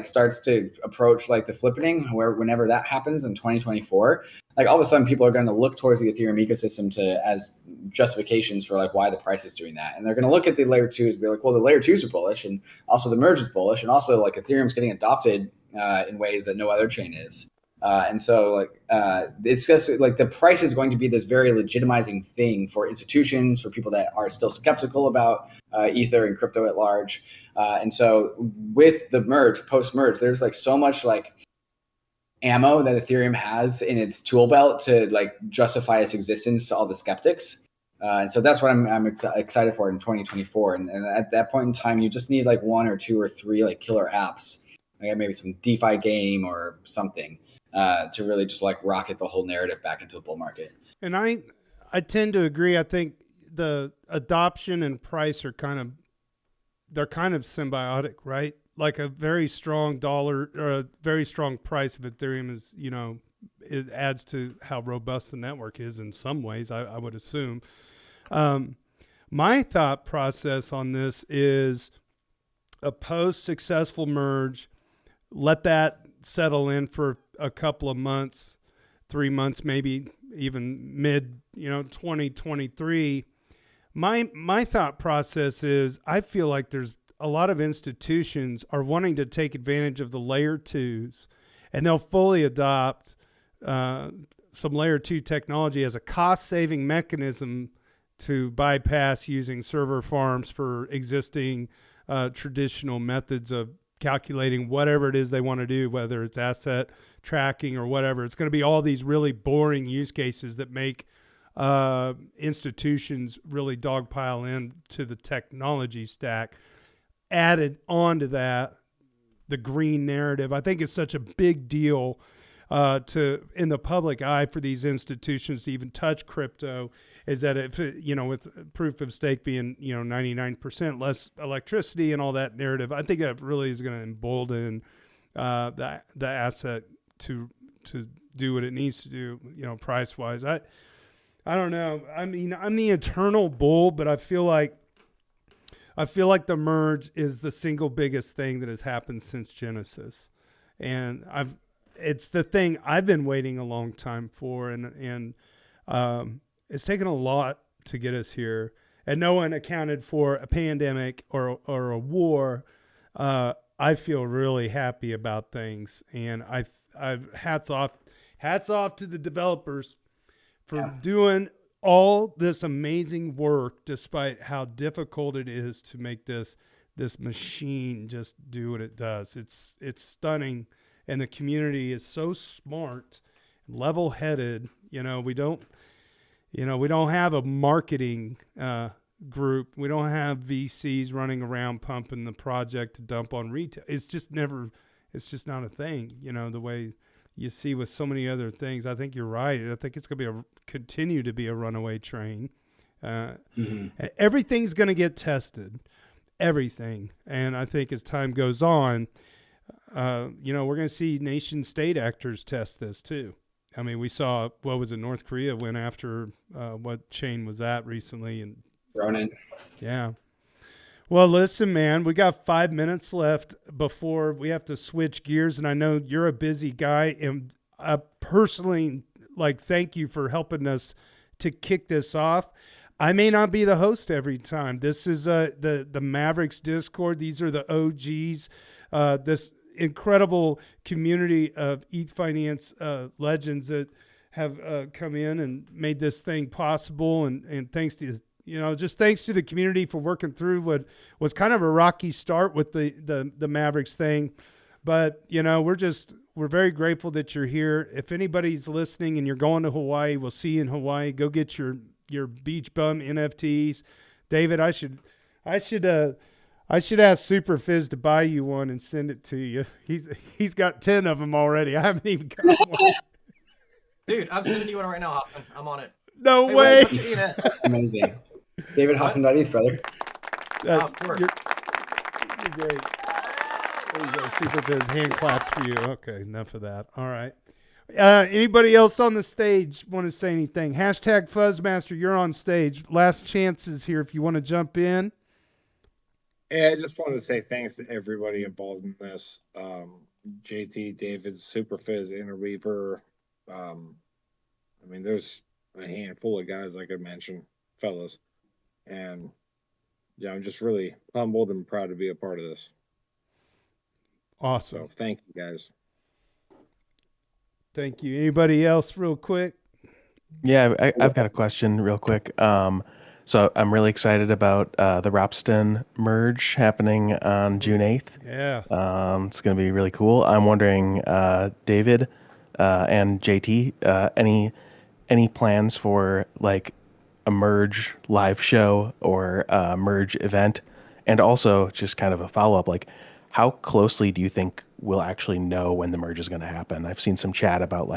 starts to approach like the flippening, whenever that happens in 2024, like all of a sudden people are going to look towards the Ethereum ecosystem as justifications for like why the price is doing that. And they're going to look at the layer 2s and be like, well, the layer 2s are bullish, and also the merge is bullish, and also like Ethereum's getting adopted in ways that no other chain is. And so like it's just like the price is going to be this very legitimizing thing for institutions, for people that are still skeptical about Ether and crypto at large. And so with the post-merge, there's like so much like ammo that Ethereum has in its tool belt to like justify its existence to all the skeptics. And so that's what I'm excited for in 2024. And at that point in time, you just need like 1 or 2 or 3 like killer apps, like maybe some DeFi game or something to really just like rocket the whole narrative back into the bull market. And I tend to agree. I think the adoption and price are kind of symbiotic, right? Like a very strong dollar or a very strong price of Ethereum is, it adds to how robust the network is in some ways, I would assume. My thought process on this is a post-successful merge, let that settle in for a couple of months, 3 months, maybe even mid, 2023. My thought process is I feel like there's a lot of institutions are wanting to take advantage of the layer 2s, and they'll fully adopt some layer 2 technology as a cost-saving mechanism to bypass using server farms for existing traditional methods of calculating whatever it is they want to do, whether it's asset tracking or whatever. It's going to be all these really boring use cases that make institutions really dogpile into the technology stack. Added onto that, the green narrative, I think is such a big deal in the public eye for these institutions to even touch crypto, is that if, with proof of stake being, 99% less electricity and all that narrative, I think that really is going to embolden the asset to do what it needs to do, price wise. I don't know. I mean, I'm the eternal bull, but I feel like the merge is the single biggest thing that has happened since Genesis. And it's the thing I've been waiting a long time for. And it's taken a lot to get us here. And no one accounted for a pandemic or a war. I feel really happy about things. And I've hats off to the developers for doing all this amazing work, despite how difficult it is to make this machine just do what it does. It's stunning, and the community is so smart, level-headed. We don't have a marketing group. We don't have VCs running around pumping the project to dump on retail. It's just not a thing. The way you see with so many other things. I think you're right. I think it's going to continue to be a runaway train. Everything's going to get tested, everything. And I think as time goes on, we're going to see nation state actors test this too. I mean, we saw, what was it, North Korea went after, what chain was that recently? And Ronan. Yeah. Well, listen, man, we got 5 minutes left before we have to switch gears. And I know you're a busy guy. And I personally, thank you for helping us to kick this off. I may not be the host every time. This is the Mavericks Discord. These are the OGs. This incredible community of ethfinance legends that have come in and made this thing possible. And thanks to thanks to the community for working through what was kind of a rocky start with the Mavericks thing. But, we're very grateful that you're here. If anybody's listening and you're going to Hawaii, we'll see you in Hawaii. Go get your beach bum NFTs. David, I should ask Super Fizz to buy you one and send it to you. He's got 10 of them already. I haven't even got one. Dude, I'm sending you one right now, Hoffman. I'm on it. No way. Amazing. David Hoffman.eth, brother. Of course. You're great. There you go. Super Fizz hand claps for you. Okay, enough of that. All right. Anybody else on the stage want to say anything? Hashtag Fuzzmaster, you're on stage. Last chances here if you want to jump in. Yeah, I just wanted to say thanks to everybody involved in this. JT, David, Super Fizz, Interweaver. There's a handful of guys, like I mentioned, fellas. And yeah, I'm just really humbled and proud to be a part of this. Awesome. So thank you, guys. Thank you. Anybody else real quick? Yeah, I've got a question real quick. So I'm really excited about the Ropsten merge happening on June 8th. Yeah. It's going to be really cool. I'm wondering, David and JT, any plans for a merge live show or a merge event? And also just kind of a follow-up, how closely do you think we'll actually know when the merge is going to happen? I've seen some chat about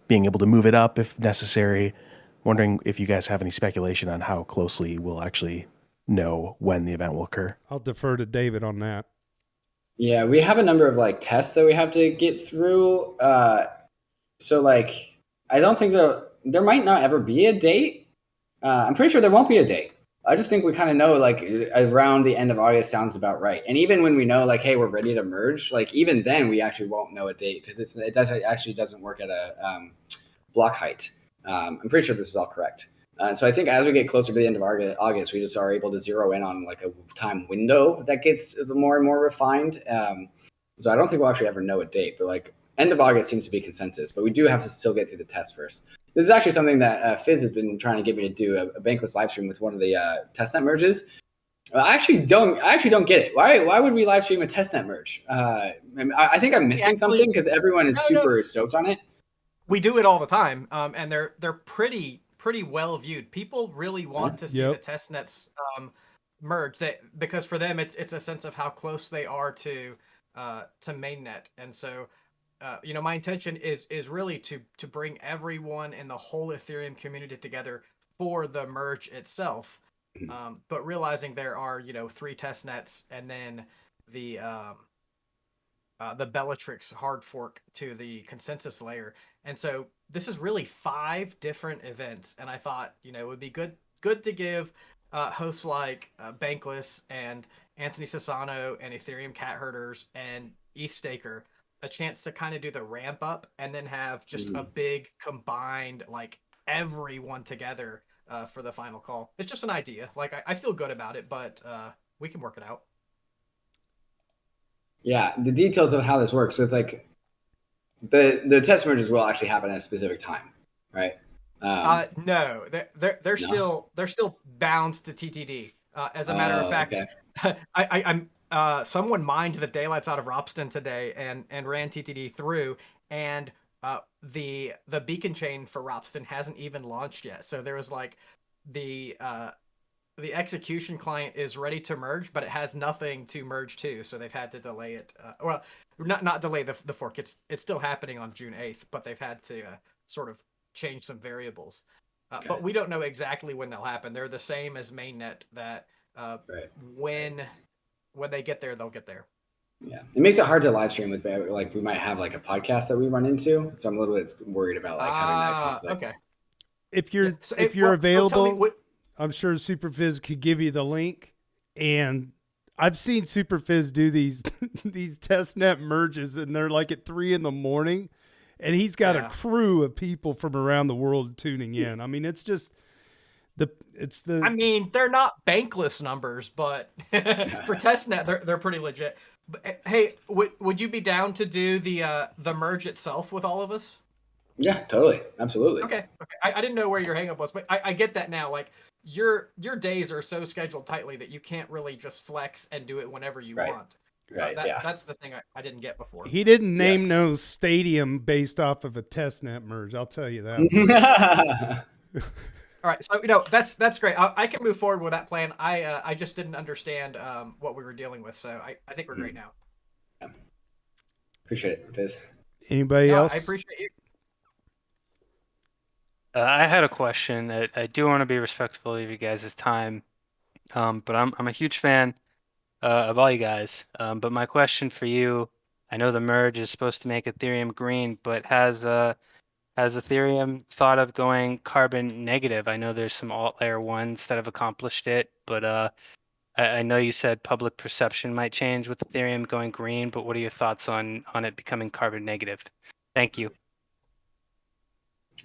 being able to move it up if necessary. Wondering if you guys have any speculation on how closely we'll actually know when the event will occur. I'll defer to David on that. Yeah, we have a number of tests that we have to get through. I don't think there might not ever be a date. I'm pretty sure there won't be a date. I just think we kind of know around the end of August sounds about right. And even when we know hey, we're ready to merge, even then we actually won't know a date because it doesn't work at a block height. I'm pretty sure this is all correct. So I think as we get closer to the end of August, we just are able to zero in on a time window that gets more and more refined. So I don't think we'll actually ever know a date, but end of August seems to be consensus, but we do have to still get through the test first. This is actually something that Fizz has been trying to get me to do, a Bankless live stream with one of the testnet merges. I actually don't get it. Why would we live stream a testnet merge? I think I'm missing something because everyone is super stoked on it. We do it all the time, and they're pretty well viewed. People really want to see the testnets merge, because for them it's a sense of how close they are to mainnet, and so. My intention is really to bring everyone in the whole Ethereum community together for the merge itself, but realizing there are 3 test nets and then the Bellatrix hard fork to the consensus layer, and so this is really 5 different events. And I thought it would be good to give hosts like Bankless and Anthony Sassano and Ethereum Cat Herders and ETH Staker a chance to kind of do the ramp up and then have just a big combined everyone together for the final call. It's just an idea. I feel good about it, but we can work it out. Yeah, the details of how this works. So it's the test merges will actually happen at a specific time, right? No, they're still bound to TTD. As a matter of fact, okay. I'm someone mined the daylights out of Ropsten today and ran TTD through, and the beacon chain for Ropsten hasn't even launched yet. So there was the execution client is ready to merge, but it has nothing to merge to, so they've had to delay it. Well, not delay the fork. It's still happening on June 8th, but they've had to sort of change some variables. But we don't know exactly when they'll happen. They're the same as mainnet that when they get there, they'll get there. Yeah, it makes it hard to live stream with, like, we might have like a podcast that we run into, so I'm a little bit worried about like having that conflict. Okay. If you're available, I'm sure Superfizz could give you the link. And I've seen Superfizz do these testnet merges, and they're like at 3 a.m, and he's got a crew of people from around the world tuning in. I mean, it's just I mean, they're not bankless numbers, but for testnet, they're pretty legit. But, hey, would you be down to do the merge itself with all of us? Yeah, totally, absolutely. Okay. I didn't know where your hang up was, but I get that now. Like your days are so scheduled tightly that you can't really just flex and do it whenever you want. Right. That's the thing I didn't get before. He didn't name no stadium based off of a testnet merge. I'll tell you that. All right, so that's great. I can move forward with that plan. I just didn't understand what we were dealing with, so I think we're great now. Yeah. Appreciate it, Fizz. Anybody else? I appreciate you. I had a question. I do want to be respectful of you guys' time, but I'm a huge fan of all you guys. But my question for you, I know the merge is supposed to make Ethereum green, but has Ethereum thought of going carbon negative? I know there's some alt layer ones that have accomplished it, but I know you said public perception might change with Ethereum going green, but what are your thoughts on it becoming carbon negative? Thank you.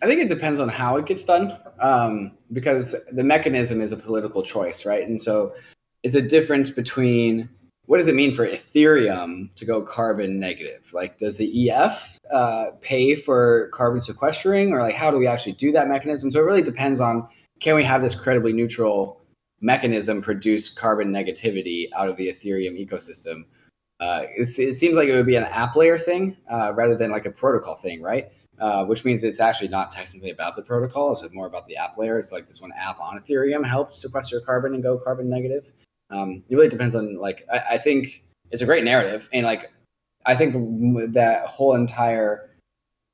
I think it depends on how it gets done, because the mechanism is a political choice, right? And so it's a difference between what does it mean for Ethereum to go carbon negative? Like, does the EF pay for carbon sequestering, or like how do we actually do that mechanism? So it really depends on, can we have this credibly neutral mechanism produce carbon negativity out of the Ethereum ecosystem? It seems like it would be an app layer thing rather than like a protocol thing, right? Which means it's actually not technically about the protocol. It's more about the app layer. It's like this one app on Ethereum helps sequester carbon and go carbon negative. It really depends on, like, I think it's a great narrative. And like, I think that whole entire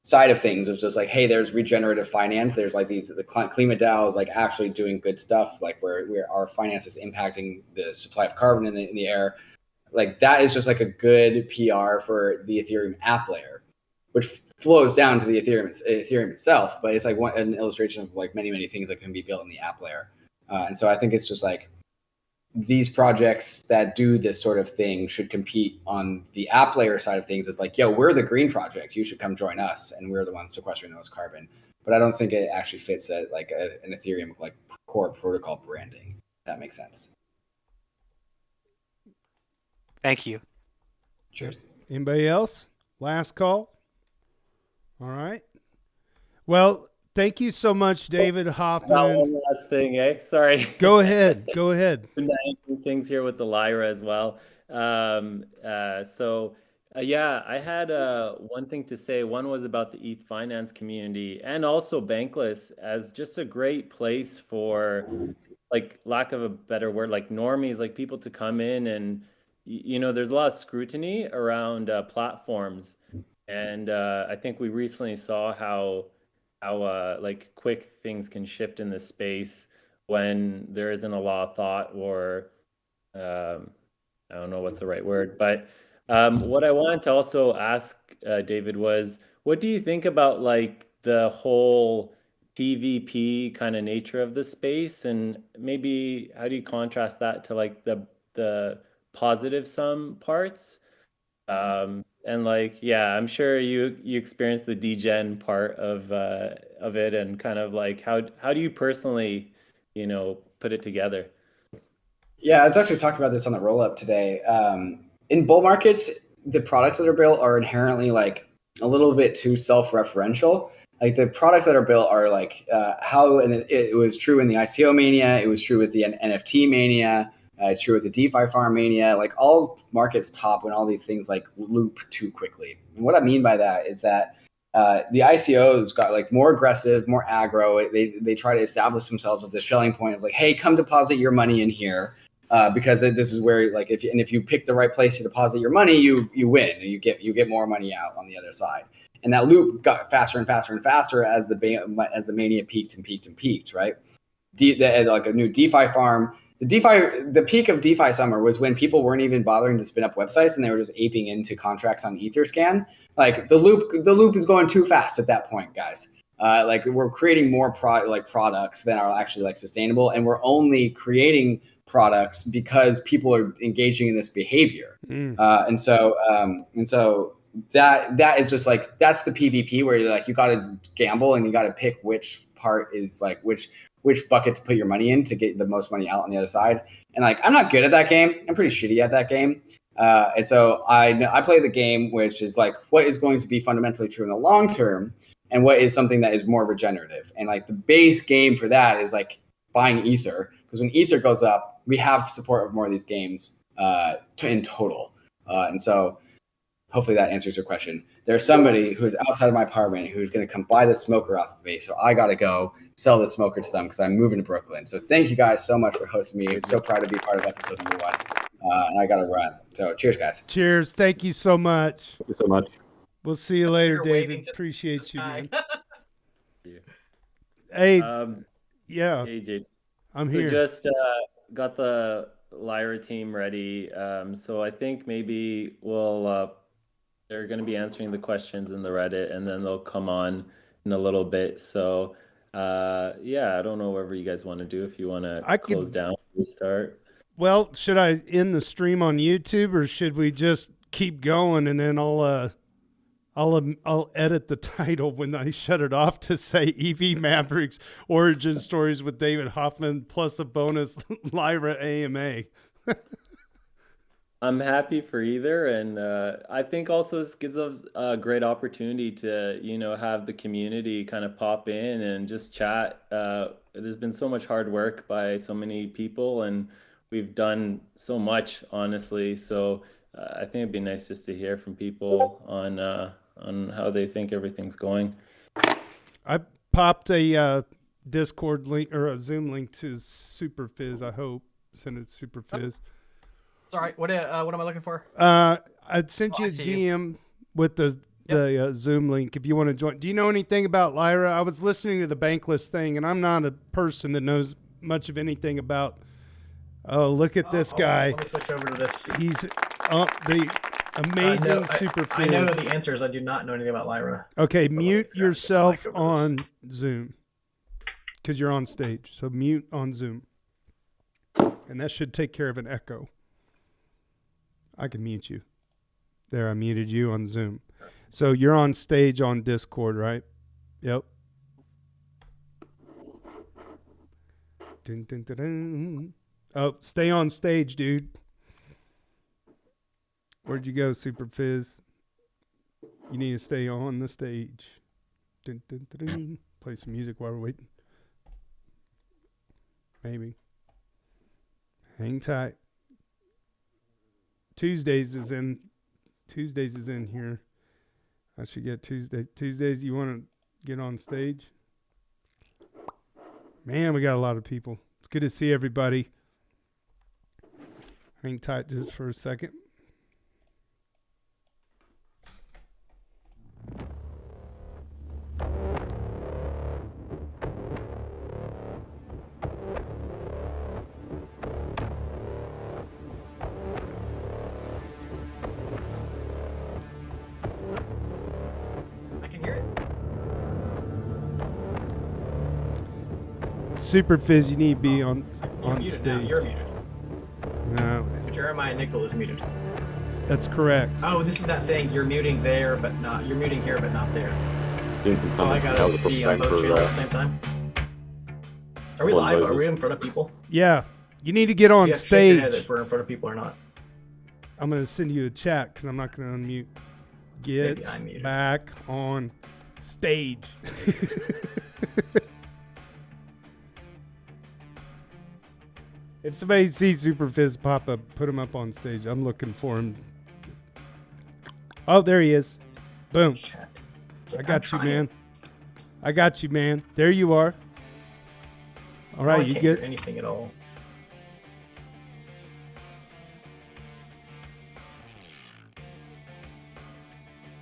side of things is just like, hey, there's regenerative finance. There's like the climate DAO is like actually doing good stuff, like where our finance is impacting the supply of carbon in the air. Like that is just like a good PR for the Ethereum app layer, which flows down to the Ethereum itself. But it's like an illustration of like many things that can be built in the app layer. And so I think it's just like these projects that do this sort of thing should compete on the app layer side of things. It's like, yo, we're the green project. You should come join us, and we're the ones sequestering the most carbon. But I don't think it actually fits at like an Ethereum like core protocol branding. If that makes sense. Thank you. Cheers. Anybody else? Last call. All right. Well, thank you so much, David Hoffman. One last thing, eh? Sorry. Go ahead. Go ahead. Things here with the LYRA as well. Yeah, I had one thing to say. One was about the ethfinance community and also Bankless as just a great place for, like, lack of a better word, like normies, like people to come in and, you know, there's a lot of scrutiny around platforms. And I think we recently saw how like quick things can shift in this space when there isn't a lot of thought, or I don't know what's the right word. But what I wanted to also ask David was, what do you think about like the whole PvP kind of nature of the space, and maybe how do you contrast that to like the positive sum parts? And like, yeah, I'm sure you experienced the degen part of it, and kind of like how do you personally, you know, put it together? Yeah, I was actually talking about this on the roll up today. In bull markets, the products that are built are inherently like a little bit too self-referential. Like the products that are built are like and it was true in the ICO mania. It was true with the NFT mania. It's true with the DeFi farm mania. Like all markets top when all these things like loop too quickly. And what I mean by that is that the ICOs got like more aggressive, more aggro. They try to establish themselves with the Schelling point of like, hey, come deposit your money in here, because this is where like if you pick the right place to deposit your money, you win and you get more money out on the other side. And that loop got faster and faster and faster as the mania peaked and peaked and peaked, right? Like a new DeFi farm. The peak of DeFi summer was when people weren't even bothering to spin up websites and they were just aping into contracts on Etherscan. Like the loop is going too fast at that point, guys. Like we're creating more products that are actually like sustainable, and we're only creating products because people are engaging in this behavior. And so that is just like, that's the PvP where you're like, you got to gamble and you got to pick which part is like which bucket to put your money in to get the most money out on the other side. And like, I'm not good at that game. I'm pretty shitty at that game. And so I play the game, which is like what is going to be fundamentally true in the long term and what is something that is more regenerative. And like the base game for that is like buying Ether, because when Ether goes up, we have support of more of these games in total. And so hopefully that answers your question. There's somebody who's outside of my apartment who's going to come buy the smoker off of me. So I got to go sell the smoker to them because I'm moving to Brooklyn. So thank you guys so much for hosting me. I'm so proud to be part of episode number 1. And I got to run. So cheers, guys. Cheers. Thank you so much. Thank you so much. We'll see you later, David. Appreciate you, man. Hey, yeah. Hey, JT. I'm here. So just got the LYRA team ready. So I think maybe we'll they're going to be answering the questions in the Reddit, and then they'll come on in a little bit. So yeah, I don't know whatever you guys want to do. If you want to close down, restart. Well, should I end the stream on YouTube, or should we just keep going and then I'll edit the title when I shut it off to say EVMavericks Origin Stories with David Hoffman plus a bonus LYRA AMA. I'm happy for either, and I think also this gives us a great opportunity to, have the community kind of pop in and just chat. There's been so much hard work by so many people, and we've done so much, honestly. So I think it'd be nice just to hear from people on how they think everything's going. I popped a Discord link or a Zoom link to Superfizz. I hope send it to Superfizz. It's all right. What am I looking for? I sent you a DM with the Zoom link if you want to join. Do you know anything about LYRA? I was listening to the Bankless thing, and I'm not a person that knows much of anything about. Oh, look at this guy. Let me switch over to this. He's the amazing Superfizz. I know the answers. I do not know anything about LYRA. Okay, mute yourself on Zoom because you're on stage. So mute on Zoom. And that should take care of an echo. I can mute you. There, I muted you on Zoom. So you're on stage on Discord, right? Yep. Dun, dun, dun, dun. Oh, stay on stage, dude. Where'd you go, Superfizz? You need to stay on the stage. Dun, dun, dun, dun. Play some music while we're waiting. Maybe. Hang tight. Tuesdays is in here. I should get Tuesdays, you want to get on stage? Man, we got a lot of people. It's good to see everybody. Hang tight just for a second. Superfizz, you need to be on stage. Now. You're muted. No. Jeremiah Nickel is muted. That's correct. Oh, this is that thing. You're muting there, but not. You're muting here, but not there. So I gotta be on both channels at the same time. Are we live? Are we in front of people? Yeah. You need to get on stage. Shake your head if we're in front of people or not. I'm gonna send you a chat because I'm not gonna unmute. Get back on stage. If somebody sees Superfizz pop up, put him up on stage. I'm looking for him. Oh, there he is. Boom. I got you, man. I got you, man. There you are. All right, you get anything at all.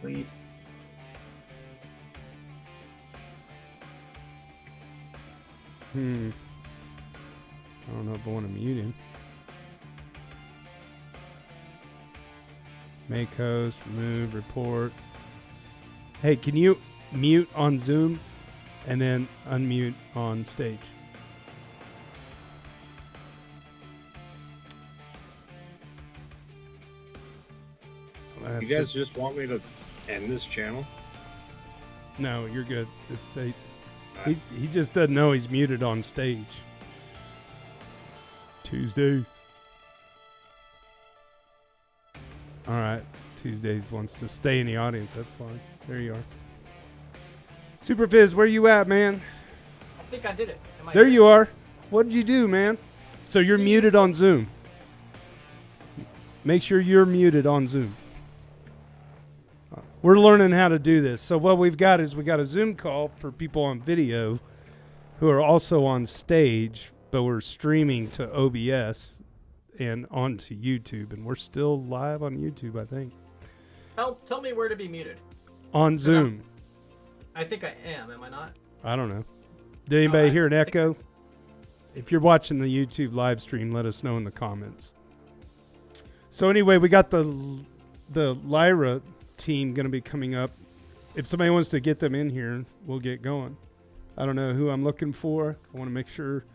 Leave. I don't know if I want to mute him. Make host, remove, report. Hey, can you mute on Zoom and then unmute on stage? You guys just want me to end this channel? No, you're good. Just stay. He just doesn't know he's muted on stage. Tuesdays. All right. Tuesdays wants to stay in the audience. That's fine. There you are. Super Fizz, where you at, man? I think I did it. There you are. What did you do, man? So you're muted on Zoom. Make sure you're muted on Zoom. We're learning how to do this. So what we've got is we got a Zoom call for people on video who are also on stage, but we're streaming to OBS and onto YouTube, and we're still live on YouTube, I think. Tell me where to be muted. On Zoom. I think I am I not? I don't know. Did anybody hear an echo? If you're watching the YouTube live stream, let us know in the comments. So anyway, we got the LYRA team going to be coming up. If somebody wants to get them in here, we'll get going. I don't know who I'm looking for. I want to make sure.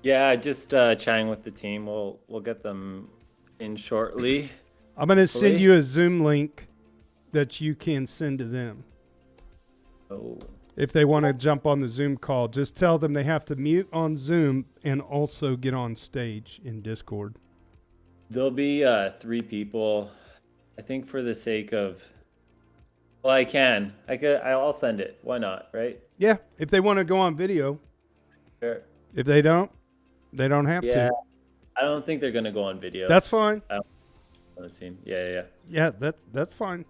Yeah, just chatting with the team. We'll get them in shortly. I'm going to send you a Zoom link that you can send to them. Oh. If they want to jump on the Zoom call, just tell them they have to mute on Zoom and also get on stage in Discord. There'll be 3 people. I think for the sake of, well, I'll send it. Why not, right? Yeah, if they want to go on video. Sure. If they don't have to. I don't think they're gonna go on video. That's fine. On the team. Yeah. Yeah, that's fine.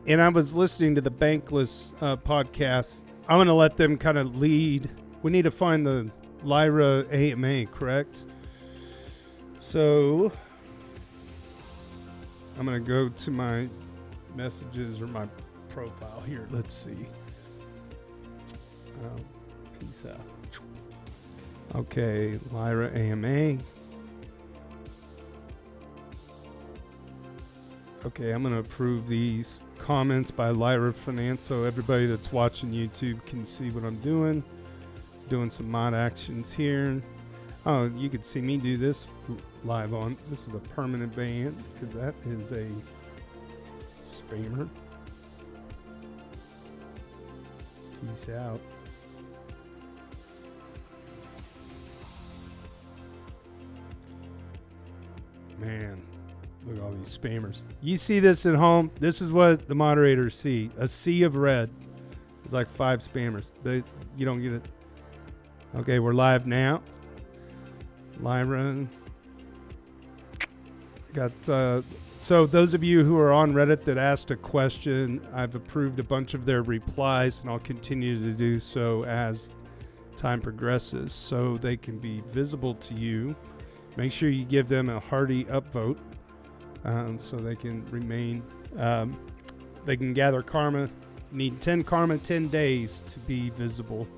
And I was listening to the Bankless podcast. I'm going to let them kind of lead. We need to find the LYRA AMA, correct? So I'm going to go to my messages or my profile here. Let's see. Peace out. Okay, LYRA AMA. Okay, I'm going to approve these comments by LYRA Finance so everybody that's watching YouTube can see what I'm doing. Doing some mod actions here. Oh, you could see me do this live on. This is a permanent ban because that is a spammer. Peace out. Man. Look at all these spammers. You see this at home? This is what the moderators see. A sea of red. It's like 5 spammers. You don't get it. Okay, we're live now. LYRA. Got so those of you who are on Reddit that asked a question, I've approved a bunch of their replies, and I'll continue to do so as time progresses so they can be visible to you. Make sure you give them a hearty upvote. So they can remain, they can gather karma, need 10 karma, 10 days to be visible.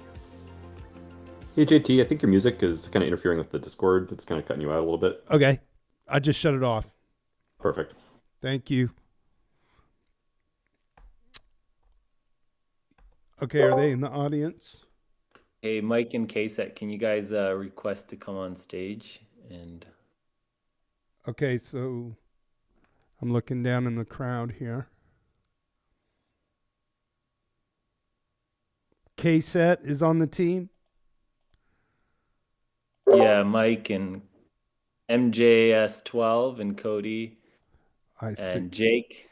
Hey JT, I think your music is kind of interfering with the Discord. It's kind of cutting you out a little bit. Okay, I just shut it off. Perfect. Thank you. Okay, are they in the audience? Hey, Mike and KSET, can you guys request to come on stage? And okay, so I'm looking down in the crowd here. KSET is on the team? Yeah, Mike and MJS12 and Cody and Jake.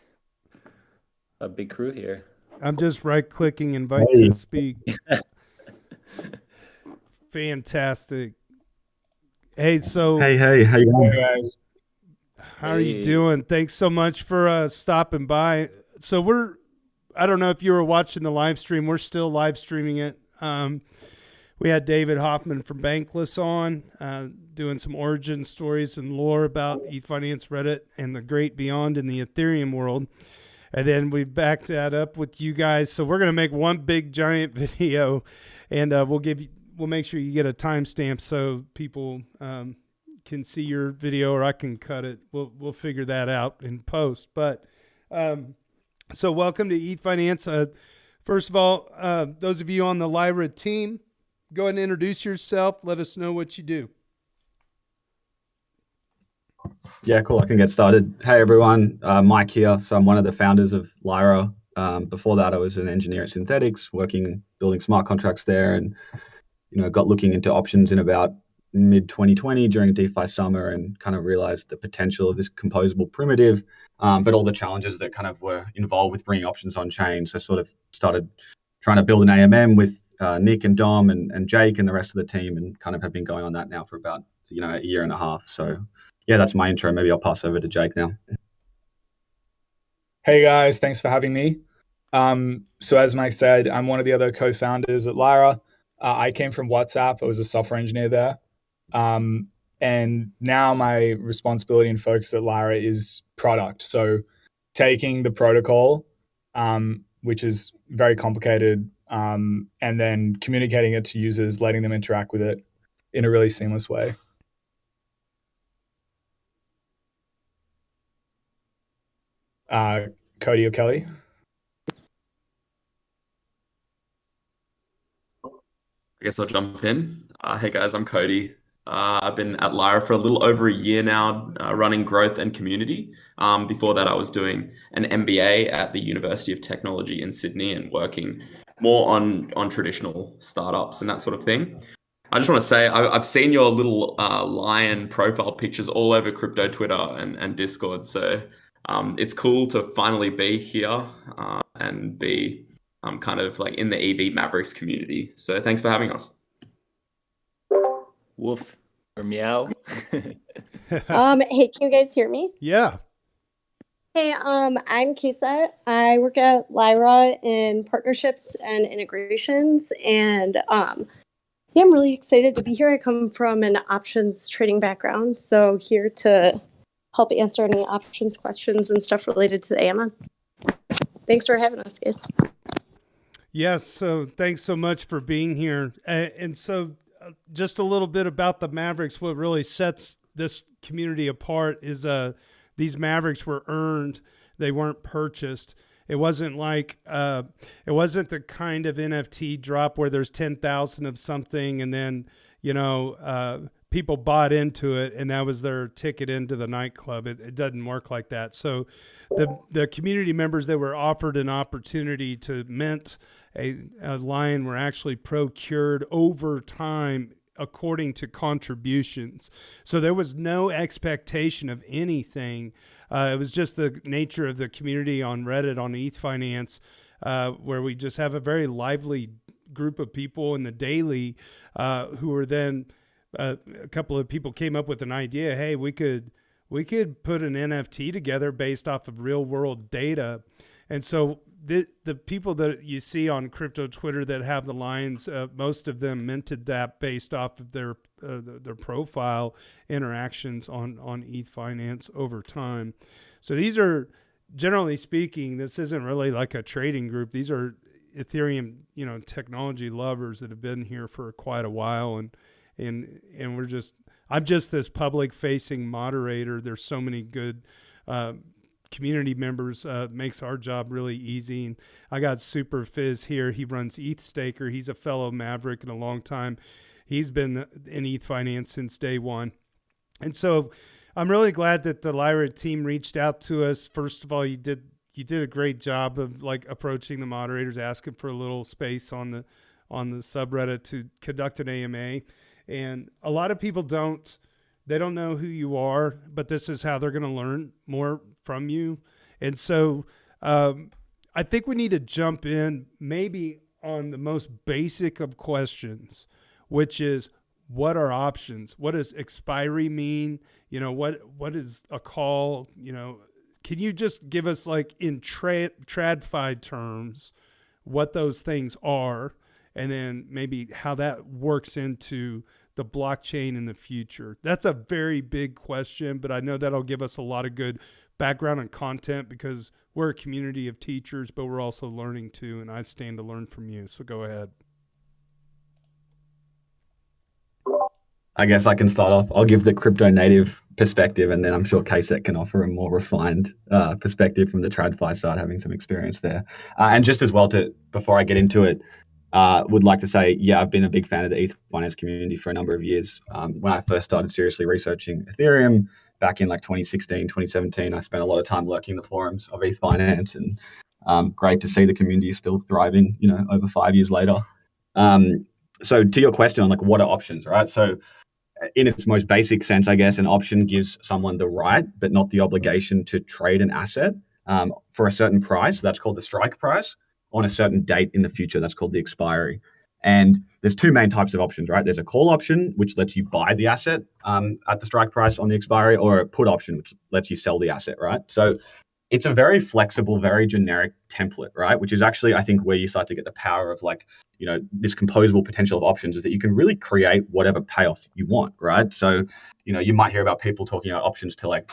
A big crew here. I'm just right-clicking invite to speak. Fantastic. Hey, so... Hey, how you doing, guys? How are you doing? Thanks so much for stopping by. So I don't know if you were watching the live stream. We're still live streaming it. We had David Hoffman from Bankless on, doing some origin stories and lore about eFinance, Reddit, and the great beyond in the Ethereum world. And then we backed that up with you guys. So we're going to make one big giant video, and we'll make sure you get a timestamp so people can see your video, or I can cut it. We'll figure that out in post. But so welcome to ethfinance. First of all, those of you on the LYRA team, go ahead and introduce yourself. Let us know what you do. Yeah, cool. I can get started. Hey, everyone. Mike here. So I'm one of the founders of LYRA. Before that, I was an engineer at Synthetics, building smart contracts there, and got looking into options in about mid 2020 during DeFi summer, and kind of realized the potential of this composable primitive, but all the challenges that kind of were involved with bringing options on chain. So sort of started trying to build an AMM with Nick and Dom and Jake and the rest of the team, and kind of have been going on that now for about a year and a half. So yeah, that's my intro. Maybe I'll pass over to Jake now. Hey guys, thanks for having me. So as Mike said, I'm one of the other co-founders at LYRA. I came from WhatsApp. I was a software engineer there. And now my responsibility and focus at LYRA is product. So taking the protocol, which is very complicated, and then communicating it to users, letting them interact with it in a really seamless way. Cody or Kelly? I guess I'll jump in. Hey guys, I'm Cody. I've been at LYRA for a little over a year now, running growth and community. Before that, I was doing an MBA at the University of Technology in Sydney and working more on traditional startups and that sort of thing. I just want to say, I've seen your little lion profile pictures all over crypto Twitter and Discord. So it's cool to finally be here and be kind of like in the EVMavericks community. So thanks for having us. Woof or meow. Hey, can you guys hear me? Yeah. Hey, I'm Kisa. I work at LYRA in partnerships and integrations, and yeah, I'm really excited to be here. I come from an options trading background, so here to help answer any options questions and stuff related to the AMA. Thanks for having us, guys. Yes, so thanks so much for being here. And so just a little bit about the Mavericks. What really sets this community apart is these Mavericks were earned. They weren't purchased. It wasn't like it wasn't the kind of NFT drop where there's 10,000 of something and then people bought into it and that was their ticket into the nightclub. It doesn't work like that. So the community members that were offered an opportunity to mint a lion were actually procured over time according to contributions. So there was no expectation of anything. It was just the nature of the community on Reddit, on ethfinance, where we just have a very lively group of people in the daily who were then a couple of people came up with an idea. Hey, we could put an NFT together based off of real world data. And so the people that you see on crypto Twitter that have the lions, most of them minted that based off of their profile interactions on ethfinance over time. So these are, generally speaking, this isn't really like a trading group. These are Ethereum, technology lovers that have been here for quite a while, and I'm just this public facing moderator. There's so many good community members, makes our job really easy. And I got Super Fizz here. He runs ETHstaker. He's a fellow Maverick and a long time. He's been in ethfinance since day one. And so I'm really glad that the LYRA team reached out to us. First of all, you did a great job of like approaching the moderators, asking for a little space on the subreddit to conduct an AMA. And a lot of people don't know who you are, but this is how they're going to learn more from you. And so I think we need to jump in maybe on the most basic of questions, which is, what are options? What does expiry mean? What is a call? Can you just give us, like, in TradFi terms, what those things are, and then maybe how that works into the blockchain in the future? That's a very big question, but I know that'll give us a lot of good background and content, because we're a community of teachers, but we're also learning too, and I stand to learn from you. So go ahead. I guess I can start off. I'll give the crypto native perspective, and then I'm sure KSET can offer a more refined perspective from the TradFi side, having some experience there. And just as well, before I get into it, would like to say, yeah, I've been a big fan of the ETH finance community for a number of years. When I first started seriously researching Ethereum back in like 2016, 2017, I spent a lot of time lurking the forums of ETH finance, and great to see the community still thriving, over 5 years later. So to your question on like what are options, right? So in its most basic sense, I guess, an option gives someone the right, but not the obligation to trade an asset for a certain price. That's called the strike price, on a certain date in the future. That's called the expiry. And there's two main types of options, right? There's a call option, which lets you buy the asset at the strike price on the expiry, or a put option, which lets you sell the asset, right? So it's a very flexible, very generic template, right? Which is actually, I think, where you start to get the power of like, this composable potential of options, is that you can really create whatever payoff you want, right? So, you might hear about people talking about options to like,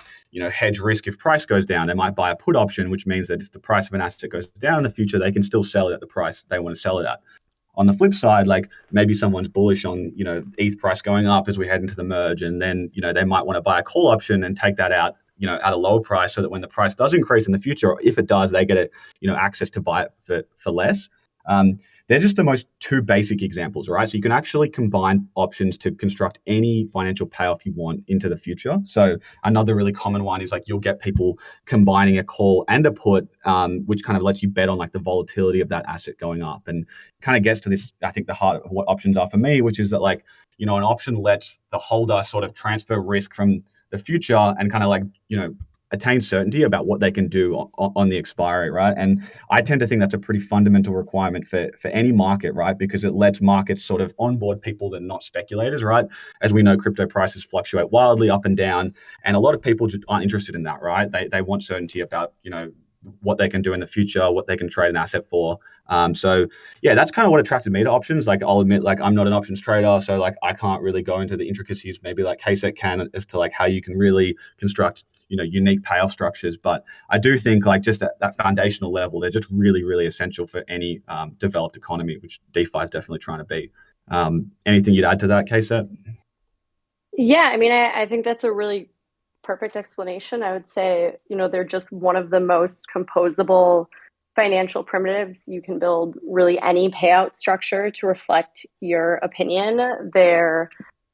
hedge risk if price goes down. They might buy a put option, which means that if the price of an asset goes down in the future, they can still sell it at the price they want to sell it at. On the flip side, like maybe someone's bullish on, ETH price going up as we head into the merge, and then, they might want to buy a call option and take that out, at a lower price, so that when the price does increase in the future, or if it does, they get access to buy it for less. They're just the most two basic examples, right? So you can actually combine options to construct any financial payoff you want into the future. So another really common one is like you'll get people combining a call and a put, which kind of lets you bet on like the volatility of that asset going up, and kind of gets to this, I think, the heart of what options are for me, which is that like, an option lets the holder sort of transfer risk from the future and kind of like, attain certainty about what they can do on the expiry, right? And I tend to think that's a pretty fundamental requirement for any market, right? Because it lets markets sort of onboard people that are not speculators, right? As we know, crypto prices fluctuate wildly up and down, and a lot of people just aren't interested in that, right? They want certainty about, what they can do in the future, what they can trade an asset for. So yeah, that's kind of what attracted me to options. Like, I'll admit, like, I'm not an options trader, so like I can't really go into the intricacies maybe like KSET can, as to like how you can really construct unique payoff structures. But I do think like just at that foundational level, they're just really, really essential for any developed economy, which DeFi is definitely trying to be. Anything you'd add to that, KSET? Yeah, I mean, I think that's a really perfect explanation. I would say, they're just one of the most composable financial primitives. You can build really any payout structure to reflect your opinion. They're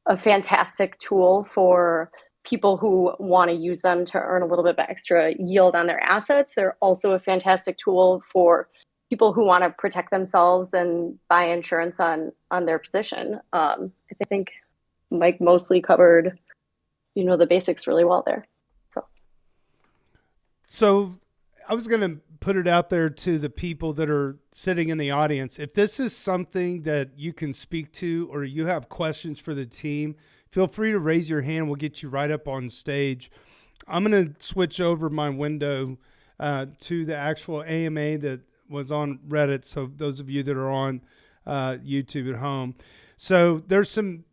a fantastic tool for people who want to use them to earn a little bit of extra yield on their assets. They're also a fantastic tool for people who want to protect themselves and buy insurance on their position. I think Mike mostly covered, the basics really well there. So I was going to put it out there to the people that are sitting in the audience. If this is something that you can speak to, or you have questions for the team, feel free to raise your hand. We'll get you right up on stage. I'm going to switch over my window to the actual AMA that was on Reddit. So those of you that are on YouTube at home. So there's some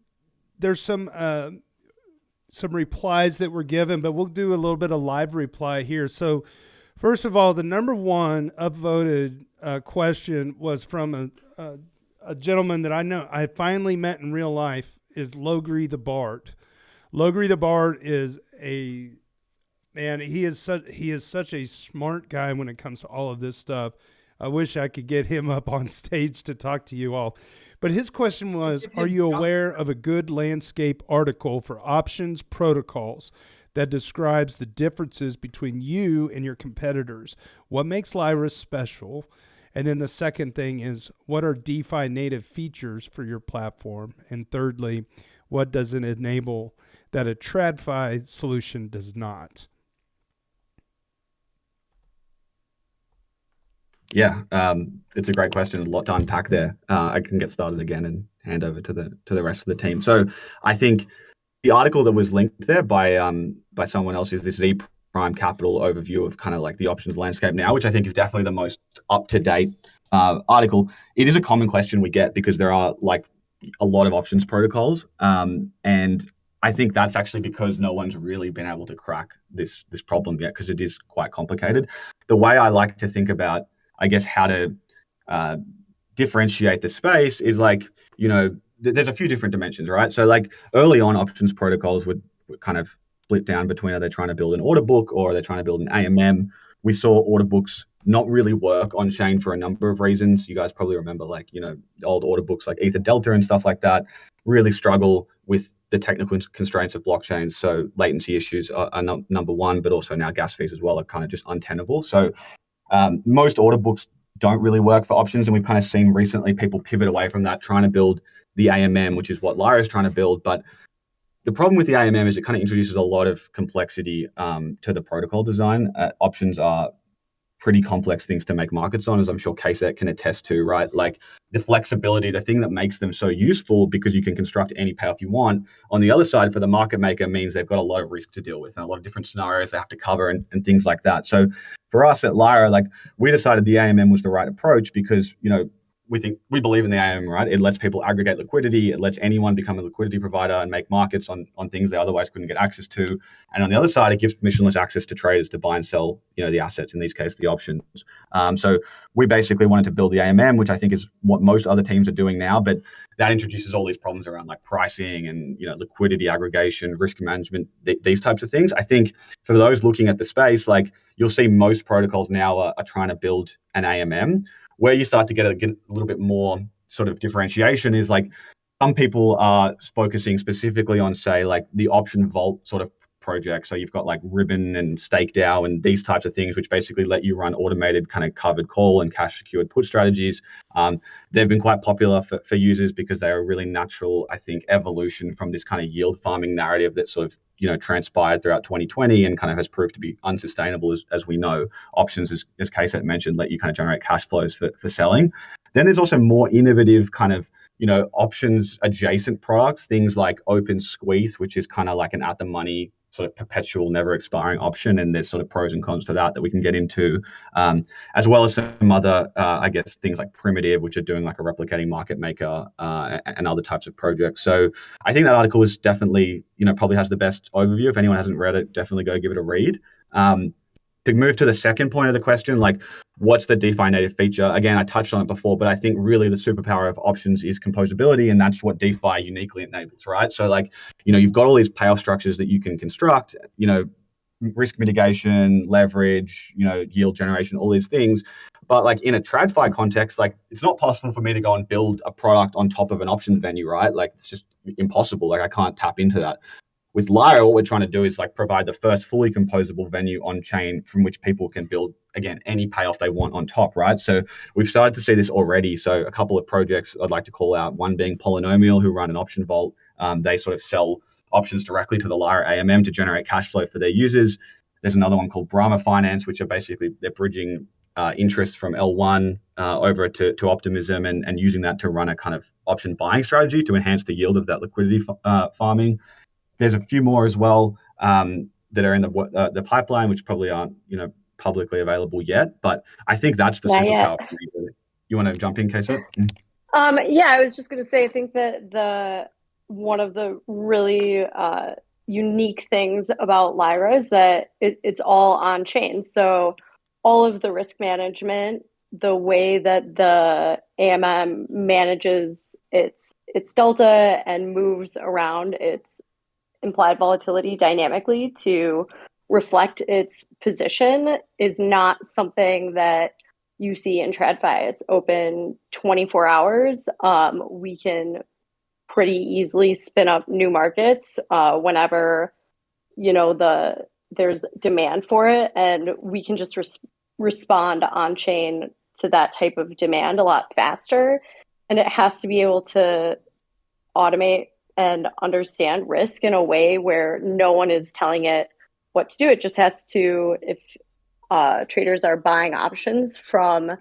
replies that were given, but we'll do a little bit of live reply here. So first of all, the number one upvoted question was from a gentleman that I know I finally met in real life, is Logri the Bard. Logri the Bard is he is such a smart guy when it comes to all of this stuff. I wish I could get him up on stage to talk to you all. But his question was, are you aware of a good landscape article for options protocols that describes the differences between you and your competitors? What makes LYRA special? And then the second thing is, what are DeFi native features for your platform? And thirdly, what does it enable that a TradFi solution does not? Yeah, it's a great question. A lot to unpack there. I can get started again and hand over to the rest of the team. So I think the article that was linked there by someone else is this Z Prime Capital overview of kind of like the options landscape now, which I think is definitely the most up-to-date article. It is a common question we get because there are like a lot of options protocols, and I think that's actually because no one's really been able to crack this problem yet, because it is quite complicated. The way I like to think about, I guess, how to differentiate the space is like, there's a few different dimensions, right? So like early on, options protocols would kind of split down between, are they trying to build an order book or are they trying to build an AMM? We saw order books not really work on chain for a number of reasons. You guys probably remember, like, old order books like Ether Delta and stuff like that really struggle with the technical constraints of blockchains. So latency issues are number one, but also now gas fees as well are kind of just untenable. So most order books don't really work for options, and we've kind of seen recently people pivot away from that, trying to build the AMM, which is what LYRA is trying to build. But the problem with the AMM is it kind of introduces a lot of complexity to the protocol design. Options are pretty complex things to make markets on, as I'm sure KSET can attest to, right? Like the flexibility, the thing that makes them so useful, because you can construct any payoff you want. On the other side, for the market maker, means they've got a lot of risk to deal with and a lot of different scenarios they have to cover and things like that. So for us at LYRA, like, we decided the AMM was the right approach because, we believe in the AMM, right? It lets people aggregate liquidity. It lets anyone become a liquidity provider and make markets on things they otherwise couldn't get access to. And on the other side, it gives permissionless access to traders to buy and sell, the assets, in this case, the options. So we basically wanted to build the AMM, which I think is what most other teams are doing now, but that introduces all these problems around like pricing and, liquidity aggregation, risk management, these types of things. I think for those looking at the space, like, you'll see most protocols now are trying to build an AMM. Where you start to get a little bit more sort of differentiation is like, some people are focusing specifically on, say, like the option vault sort of project. So you've got like Ribbon and StakeDAO and these types of things, which basically let you run automated kind of covered call and cash secured put strategies. They've been quite popular for users because they are a really natural, I think, evolution from this kind of yield farming narrative that sort of, transpired throughout 2020 and kind of has proved to be unsustainable, as we know. Options, as KSET mentioned, let you kind of generate cash flows for selling. Then there's also more innovative kind of, options adjacent products, things like Open Squeeze, which is kind of like an at the money sort of perpetual, never expiring option. And there's sort of pros and cons to that we can get into, as well as some other, I guess, things like Primitive, which are doing like a replicating market maker and other types of projects. So I think that article is definitely, probably has the best overview. If anyone hasn't read it, definitely go give it a read. To move to the second point of the question, like, what's the DeFi native feature? Again, I touched on it before, but I think really the superpower of options is composability, and that's what DeFi uniquely enables, right? So like, you've got all these payoff structures that you can construct, risk mitigation, leverage, yield generation, all these things. But like in a TradFi context, like, it's not possible for me to go and build a product on top of an options venue, right? Like, it's just impossible. Like, I can't tap into that. With LYRA, what we're trying to do is like provide the first fully composable venue on chain from which people can build, again, any payoff they want on top, right? So we've started to see this already. So a couple of projects I'd like to call out, one being Polynomial, who run an option vault. They sort of sell options directly to the LYRA AMM to generate cash flow for their users. There's another one called Brahma Finance, which are basically, they're bridging interest from L1 over to Optimism and using that to run a kind of option buying strategy to enhance the yield of that liquidity farming. There's a few more as well that are in the pipeline, which probably aren't, publicly available yet. But I think that's the superpower for me, really. You want to jump in, KSET? Yeah, I was just going to say, I think that one of the really unique things about LYRA is that it's all on chain. So all of the risk management, the way that the AMM manages its delta and moves around its implied volatility dynamically to reflect its position is not something that you see in TradFi. It's open 24 hours. We can pretty easily spin up new markets whenever there's demand for it, and we can just respond on chain to that type of demand a lot faster. And it has to be able to automate and understand risk in a way where no one is telling it what to do. It just has to, if traders are buying options from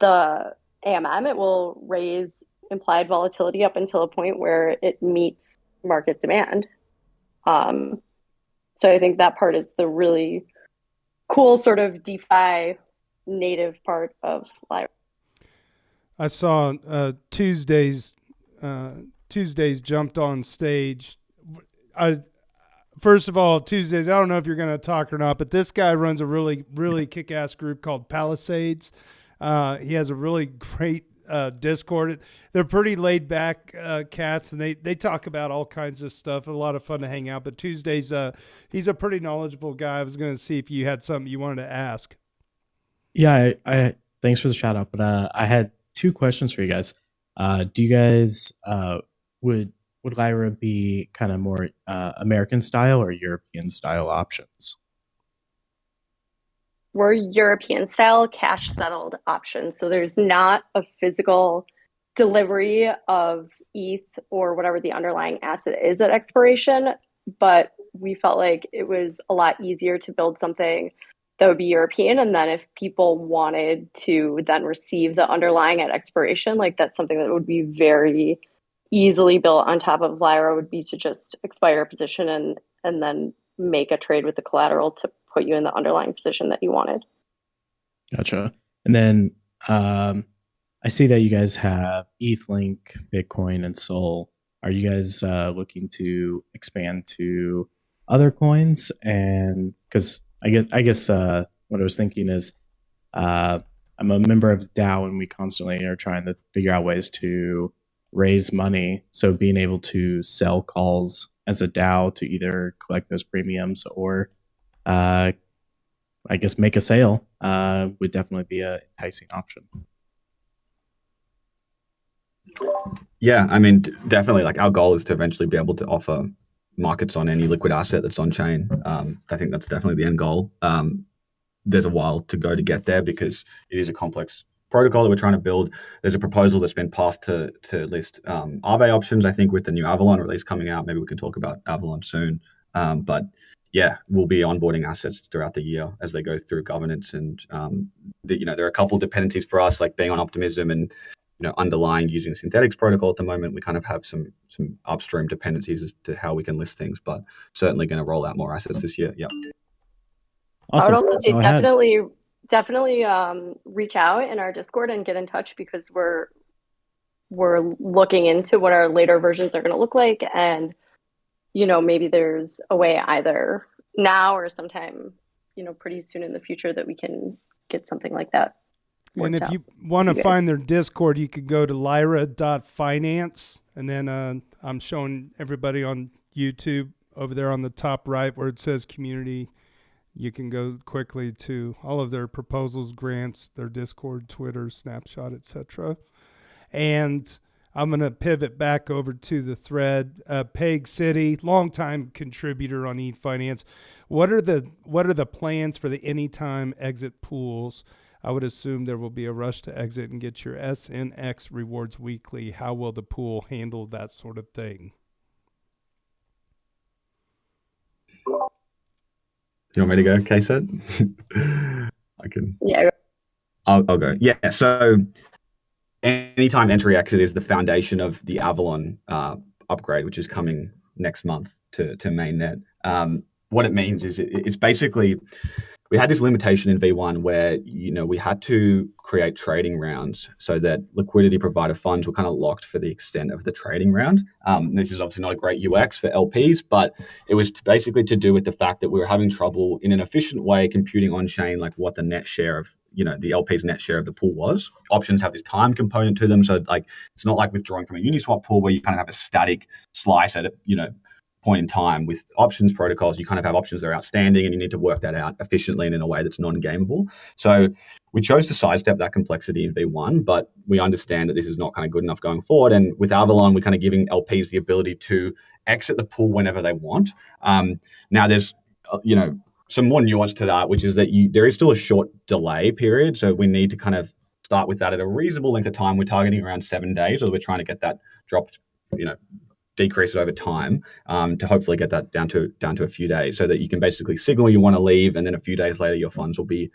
the AMM, it will raise implied volatility up until a point where it meets market demand. So I think that part is the really cool sort of DeFi native part of LYRA. I saw Tuesdays jumped on stage. first of all, Tuesdays, I don't know if you're going to talk or not, but this guy runs a really, really kick-ass group called Palisades. He has a really great Discord. They're pretty laid-back cats, and they talk about all kinds of stuff. A lot of fun to hang out. But Tuesdays, he's a pretty knowledgeable guy. I was going to see if you had something you wanted to ask. Yeah, I thanks for the shout out, but I had two questions for you guys. Do you guys would LYRA be kind of more American style or European style options? We're European style cash settled options. So there's not a physical delivery of ETH or whatever the underlying asset is at expiration, but we felt like it was a lot easier to build something that would be European. And then if people wanted to then receive the underlying at expiration, like that's something that would be very easily built on top of LYRA, would be to just expire a position and then make a trade with the collateral to put you in the underlying position that you wanted. Gotcha. And then I see that you guys have ETHLink, Bitcoin, and Sol. Are you guys looking to expand to other coins? And because I guess what I was thinking is I'm a member of DAO, and we constantly are trying to figure out ways to raise money. So being able to sell calls as a DAO to either collect those premiums or I guess make a sale would definitely be a enticing option. Yeah, I mean, definitely. Like our goal is to eventually be able to offer markets on any liquid asset that's on chain. I think that's definitely the end goal. There's a while to go to get there because it is a complex protocol that we're trying to build. There's a proposal that's been passed to list Aave options, I think, with the new Avalon release coming out. Maybe we can talk about Avalon soon. But yeah, we'll be onboarding assets throughout the year as they go through governance. And there are a couple of dependencies for us, like being on Optimism and underlying using Synthetics protocol at the moment. We kind of have some upstream dependencies as to how we can list things, but certainly going to roll out more assets this year. Yeah. Awesome. I would also say definitely reach out in our Discord and get in touch, because we're looking into what our later versions are going to look like, and maybe there's a way either now or sometime pretty soon in the future that we can get something like that. And if you want to find their Discord, you could go to lyra.finance, and then I'm showing everybody on YouTube over there on the top right where it says community. You can go quickly to all of their proposals, grants, their Discord, Twitter, Snapshot, etc. And I'm going to pivot back over to the thread. Peg City, longtime contributor on ETHfinance. What are the plans for the anytime exit pools? I would assume there will be a rush to exit and get your SNX rewards weekly. How will the pool handle that sort of thing? You want me to go, KSET? I can. Yeah. I'll go. Yeah. So anytime entry exit is the foundation of the Avalon upgrade, which is coming next month to mainnet. What it means is it's basically, we had this limitation in V1 where, we had to create trading rounds so that liquidity provider funds were kind of locked for the extent of the trading round. This is obviously not a great UX for LPs, but it was basically to do with the fact that we were having trouble in an efficient way computing on chain, like what the net share of, the LP's net share of the pool was. Options have this time component to them. So like, it's not like withdrawing from a Uniswap pool where you kind of have a static slice at a, point in time. With options protocols, you kind of have options that are outstanding and you need to work that out efficiently and in a way that's non-gameable. So we chose to sidestep that complexity in V1, but we understand that this is not kind of good enough going forward. And with Avalon, we're kind of giving LPs the ability to exit the pool whenever they want. Now there's, some more nuance to that, which is that there is still a short delay period. So we need to kind of start with that at a reasonable length of time. We're targeting around 7 days, or we're trying to get that dropped, decrease it over time to hopefully get that down to a few days, so that you can basically signal you want to leave, and then a few days later your funds will be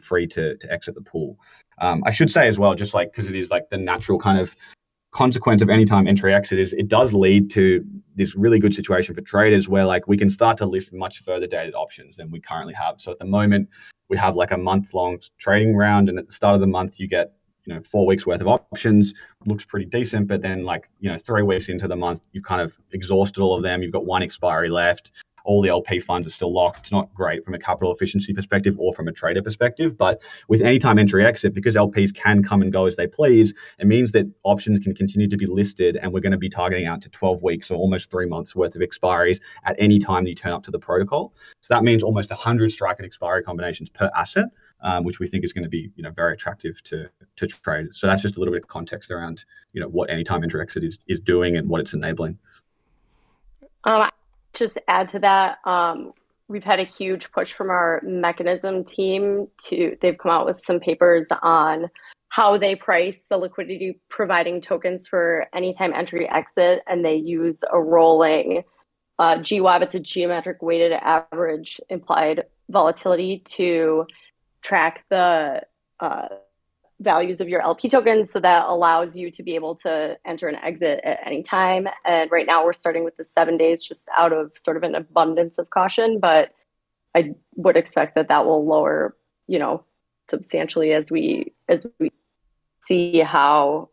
free to exit the pool. I should say as well, just like because it is like the natural kind of consequence of anytime entry exit, is it does lead to this really good situation for traders where like we can start to list much further dated options than we currently have. So at the moment we have like a month-long trading round, and at the start of the month you get 4 weeks worth of options, looks pretty decent, but then 3 weeks into the month, you've kind of exhausted all of them. You've got one expiry left. All the LP funds are still locked. It's not great from a capital efficiency perspective or from a trader perspective. But with anytime entry exit, because LPs can come and go as they please, it means that options can continue to be listed, and we're going to be targeting out to 12 weeks or almost 3 months worth of expiries at any time that you turn up to the protocol. So that means almost 100 strike and expiry combinations per asset, which we think is going to be very attractive to traders. So that's just a little bit of context around what anytime entry exit is doing and what it's enabling. Just add to that, we've had a huge push from our mechanism team they've come out with some papers on how they price the liquidity providing tokens for anytime entry exit, and they use a rolling GWAB. It's a geometric weighted average implied volatility to track the values of your LP tokens. So that allows you to be able to enter and exit at any time. And right now we're starting with the 7 days just out of sort of an abundance of caution, but I would expect that will lower, substantially as we see how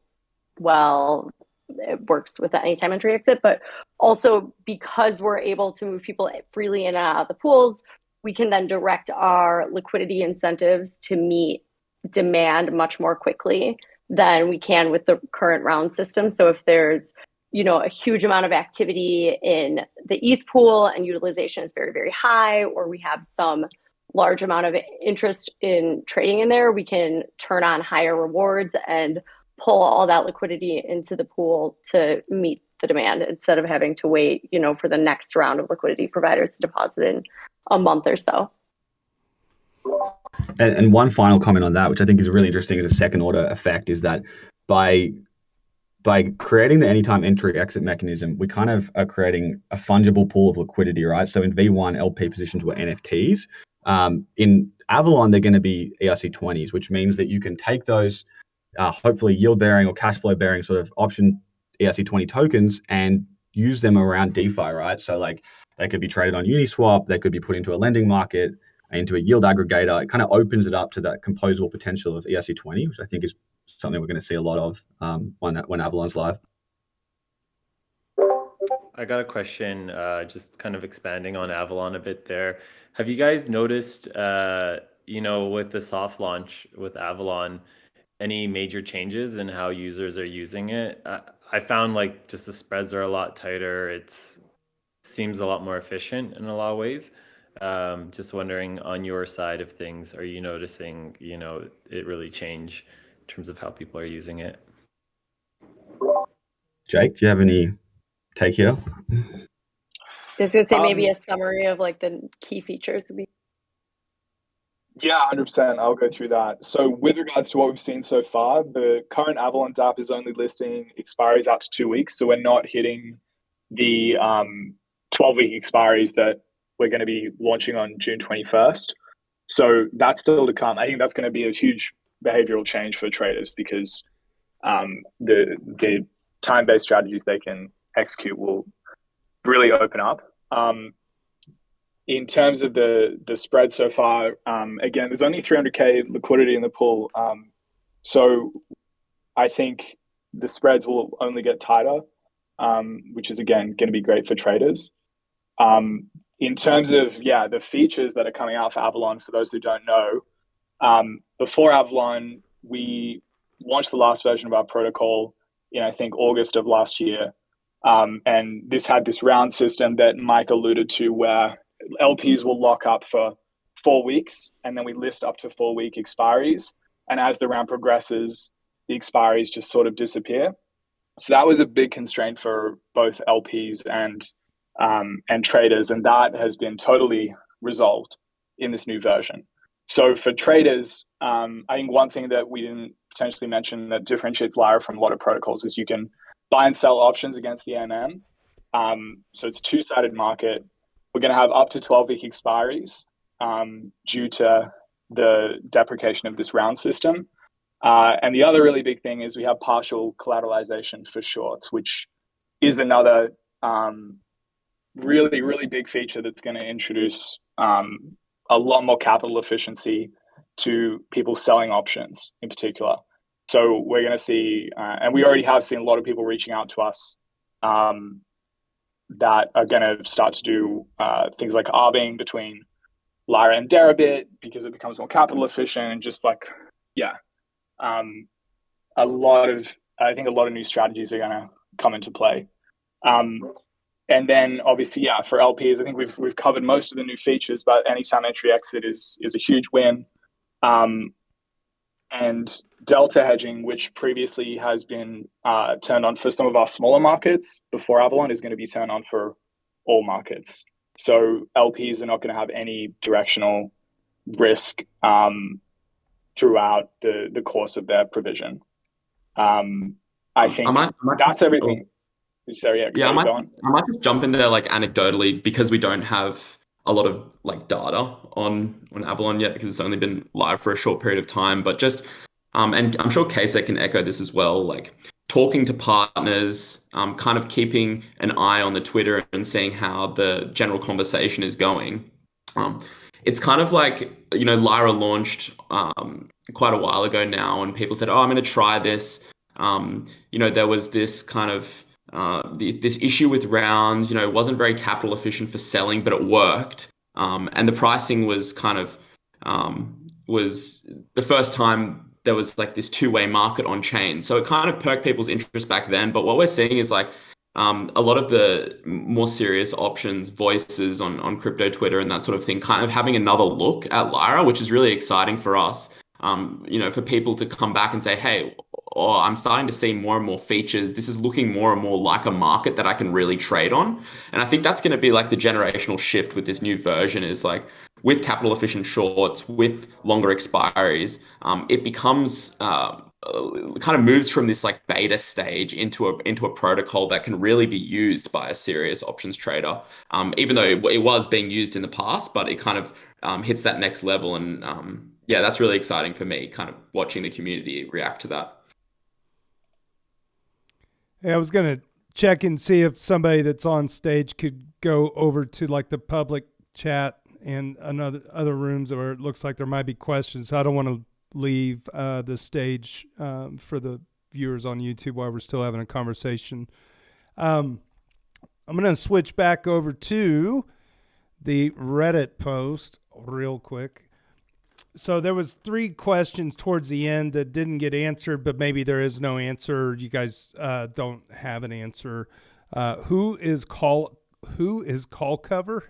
well it works with the anytime entry exit. But also because we're able to move people freely in and out of the pools, we can then direct our liquidity incentives to meet demand much more quickly than we can with the current round system. So if there's, a huge amount of activity in the ETH pool and utilization is very, very high, or we have some large amount of interest in trading in there, we can turn on higher rewards and pull all that liquidity into the pool to meet the demand instead of having to wait, for the next round of liquidity providers to deposit in a month or so. And one final comment on that, which I think is really interesting as a second order effect, is that by creating the anytime entry exit mechanism, we kind of are creating a fungible pool of liquidity, right? So in V1, LP positions were NFTs. In Avalon, they're going to be ERC20s, which means that you can take those hopefully yield bearing or cash flow bearing sort of option ERC20 tokens and use them around DeFi, right? So they could be traded on Uniswap, they could be put into a lending market, into a yield aggregator. It kind of opens it up to that composable potential of ERC20, which I think is something we're going to see a lot of when Avalon's live. I got a question, just kind of expanding on Avalon a bit there. Have you guys noticed, with the soft launch with Avalon, any major changes in how users are using it? I found just the spreads are a lot tighter. It seems a lot more efficient in a lot of ways. Just wondering, on your side of things, are you noticing, it really change in terms of how people are using it? Jake, do you have any take here? I was going to say maybe a summary of the key features would be. Yeah, 100%. I'll go through that. So with regards to what we've seen so far, the current Avalon app is only listing expiries out to 2 weeks. So we're not hitting the 12-week expiries that we're going to be launching on June 21st. So that's still to come. I think that's going to be a huge behavioral change for traders because the time-based strategies they can execute will really open up. In terms of the spread so far, again, there's only 300K liquidity in the pool. So I think the spreads will only get tighter, which is, again, going to be great for traders. In terms of, the features that are coming out for Avalon, for those who don't know, before Avalon, we launched the last version of our protocol in, I think, August of last year. And this had this round system that Mike alluded to where LPs will lock up for 4 weeks, and then we list up to 4-week expiries. And as the round progresses, the expiries just sort of disappear. So that was a big constraint for both LPs and traders, and that has been totally resolved in this new version. So for traders, I think one thing that we didn't potentially mention that differentiates LYRA from a lot of protocols is you can buy and sell options against the MM. So it's a two-sided market. We're going to have up to 12-week expiries due to the deprecation of this round system. And the other really big thing is we have partial collateralization for shorts, which is another really, really big feature that's going to introduce a lot more capital efficiency to people selling options in particular. So we're going to see, and we already have seen a lot of people reaching out to us that are going to start to do things like arbing between LYRA and Deribit because it becomes more capital efficient, and just like, I think a lot of new strategies are going to come into play. And then obviously, for LPs, I think we've covered most of the new features, but anytime entry exit is a huge win. And delta hedging, which previously has been turned on for some of our smaller markets before Avalon, is going to be turned on for all markets. So LPs are not going to have any directional risk throughout the course of their provision. I think that's everything. Sorry, I might just jump in there like anecdotally, because we don't have a lot of like data on Avalon yet, because it's only been live for a short period of time. But just and I'm sure KSEC can echo this as well, like talking to partners, kind of keeping an eye on the Twitter and seeing how the general conversation is going. It's kind of like, LYRA launched quite a while ago now, and people said, oh, I'm going to try this. There was this kind of this issue with rounds, it wasn't very capital efficient for selling, but it worked. And the pricing was kind of, was the first time there was like this two-way market on chain. So it kind of perked people's interest back then. But what we're seeing is like a lot of the more serious options, voices on crypto Twitter and that sort of thing, kind of having another look at LYRA, which is really exciting for us. For people to come back and say, hey, I'm starting to see more and more features. This is looking more and more like a market that I can really trade on. And I think that's going to be like the generational shift with this new version, is like with capital efficient shorts, with longer expiries, it becomes kind of moves from this like beta stage into a protocol that can really be used by a serious options trader. Even though it was being used in the past, but it kind of hits that next level. And that's really exciting for me, kind of watching the community react to that. Hey, I was going to check and see if somebody that's on stage could go over to like the public chat and other rooms where it looks like there might be questions. I don't want to leave the stage for the viewers on YouTube while we're still having a conversation. I'm going to switch back over to the Reddit post real quick. So there was 3 questions towards the end that didn't get answered, but maybe there is no answer. You guys don't have an answer. Who is call cover?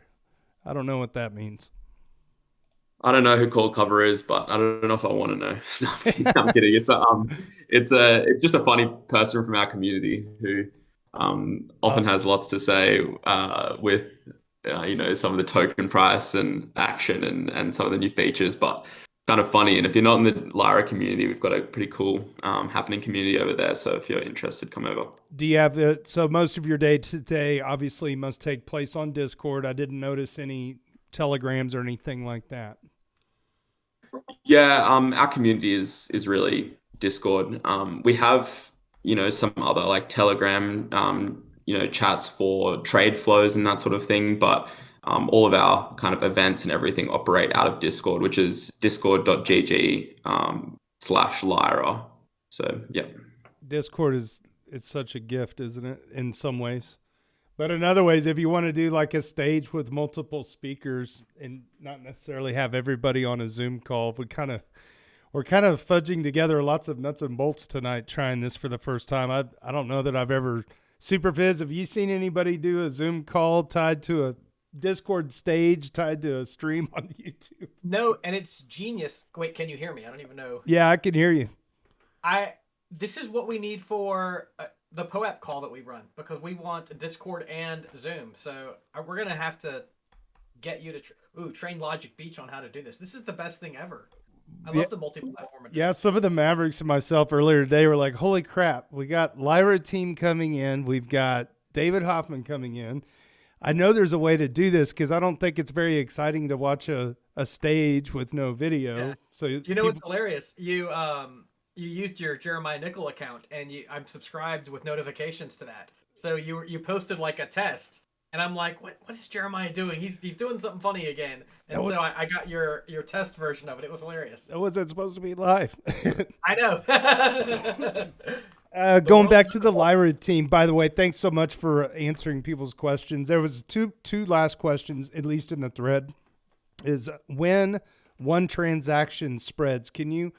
I don't know what that means. I don't know who call cover is, but I don't know if I want to know. No, I'm kidding. It's just a funny person from our community who often has lots to say with some of the token price and action and some of the new features, but kind of funny. And if you're not in the LYRA community, we've got a pretty cool happening community over there. So if you're interested, come over. Do you have it? So most of your day today obviously must take place on Discord. I didn't notice any telegrams or anything like that. Yeah, our community is really Discord. We have some other like Telegram chats for trade flows and that sort of thing, but all of our kind of events and everything operate out of Discord, which is discord.gg/LYRA. So yeah, Discord it's such a gift, isn't it, in some ways? But in other ways, if you want to do like a stage with multiple speakers and not necessarily have everybody on a Zoom call, we're kind of fudging together lots of nuts and bolts tonight, trying this for the first time. I don't know that I've ever. Superviz, have you seen anybody do a Zoom call tied to a Discord stage, tied to a stream on YouTube? No, and it's genius. Wait, can you hear me? I don't even know. Yeah, I can hear you. This is what we need for the POAP call that we run, because we want Discord and Zoom. So we're going to have to get you to train Logic Beach on how to do this. This is the best thing ever. I love the multi-platform. Yeah, some of the Mavericks and myself earlier today were like, holy crap, we got LYRA team coming in. We've got David Hoffman coming in. I know there's a way to do this because I don't think it's very exciting to watch a stage with no video. Yeah. So what's hilarious? You used your Jeremiah Nickel account, and I'm subscribed with notifications to that. So you posted like a test, And I'm like, what is Jeremiah doing? He's doing something funny again. And so I got your test version of it. It was hilarious. That wasn't supposed to be live. I know. Going back to the LYRA team, by the way, thanks so much for answering people's questions. There was two last questions, at least in the thread, is when one transaction spreads. Can you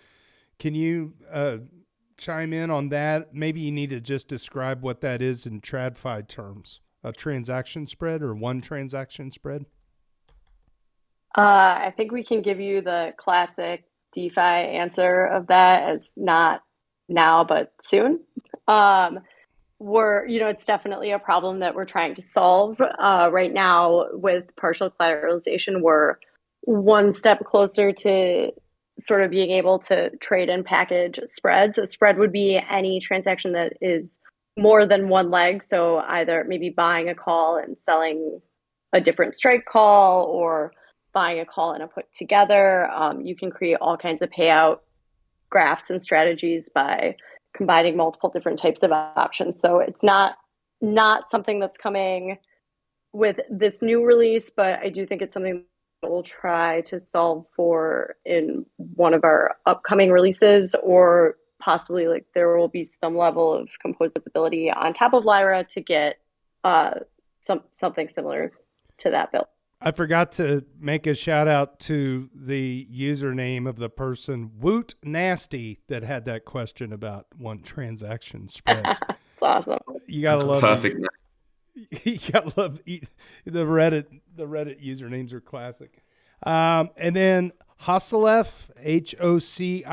chime in on that? Maybe you need to just describe what that is in TradFi terms. A transaction spread or one transaction spread? I think we can give you the classic DeFi answer of that as not now, but soon. It's definitely a problem that we're trying to solve. Right now with partial collateralization, we're one step closer to sort of being able to trade and package spreads. A spread would be any transaction that is more than one leg. So either maybe buying a call and selling a different strike call, or buying a call and a put together. You can create all kinds of payout graphs and strategies by combining multiple different types of options. So it's not something that's coming with this new release, but I do think it's something that we'll try to solve for in one of our upcoming releases, or possibly like there will be some level of composability on top of LYRA to get something similar to that build. I forgot to make a shout out to the username of the person, Woot Nasty, that had that question about one transaction spread. That's awesome. You gotta love perfect. You gotta love the Reddit. The Reddit usernames are classic. And then Hossilef, Hocilef,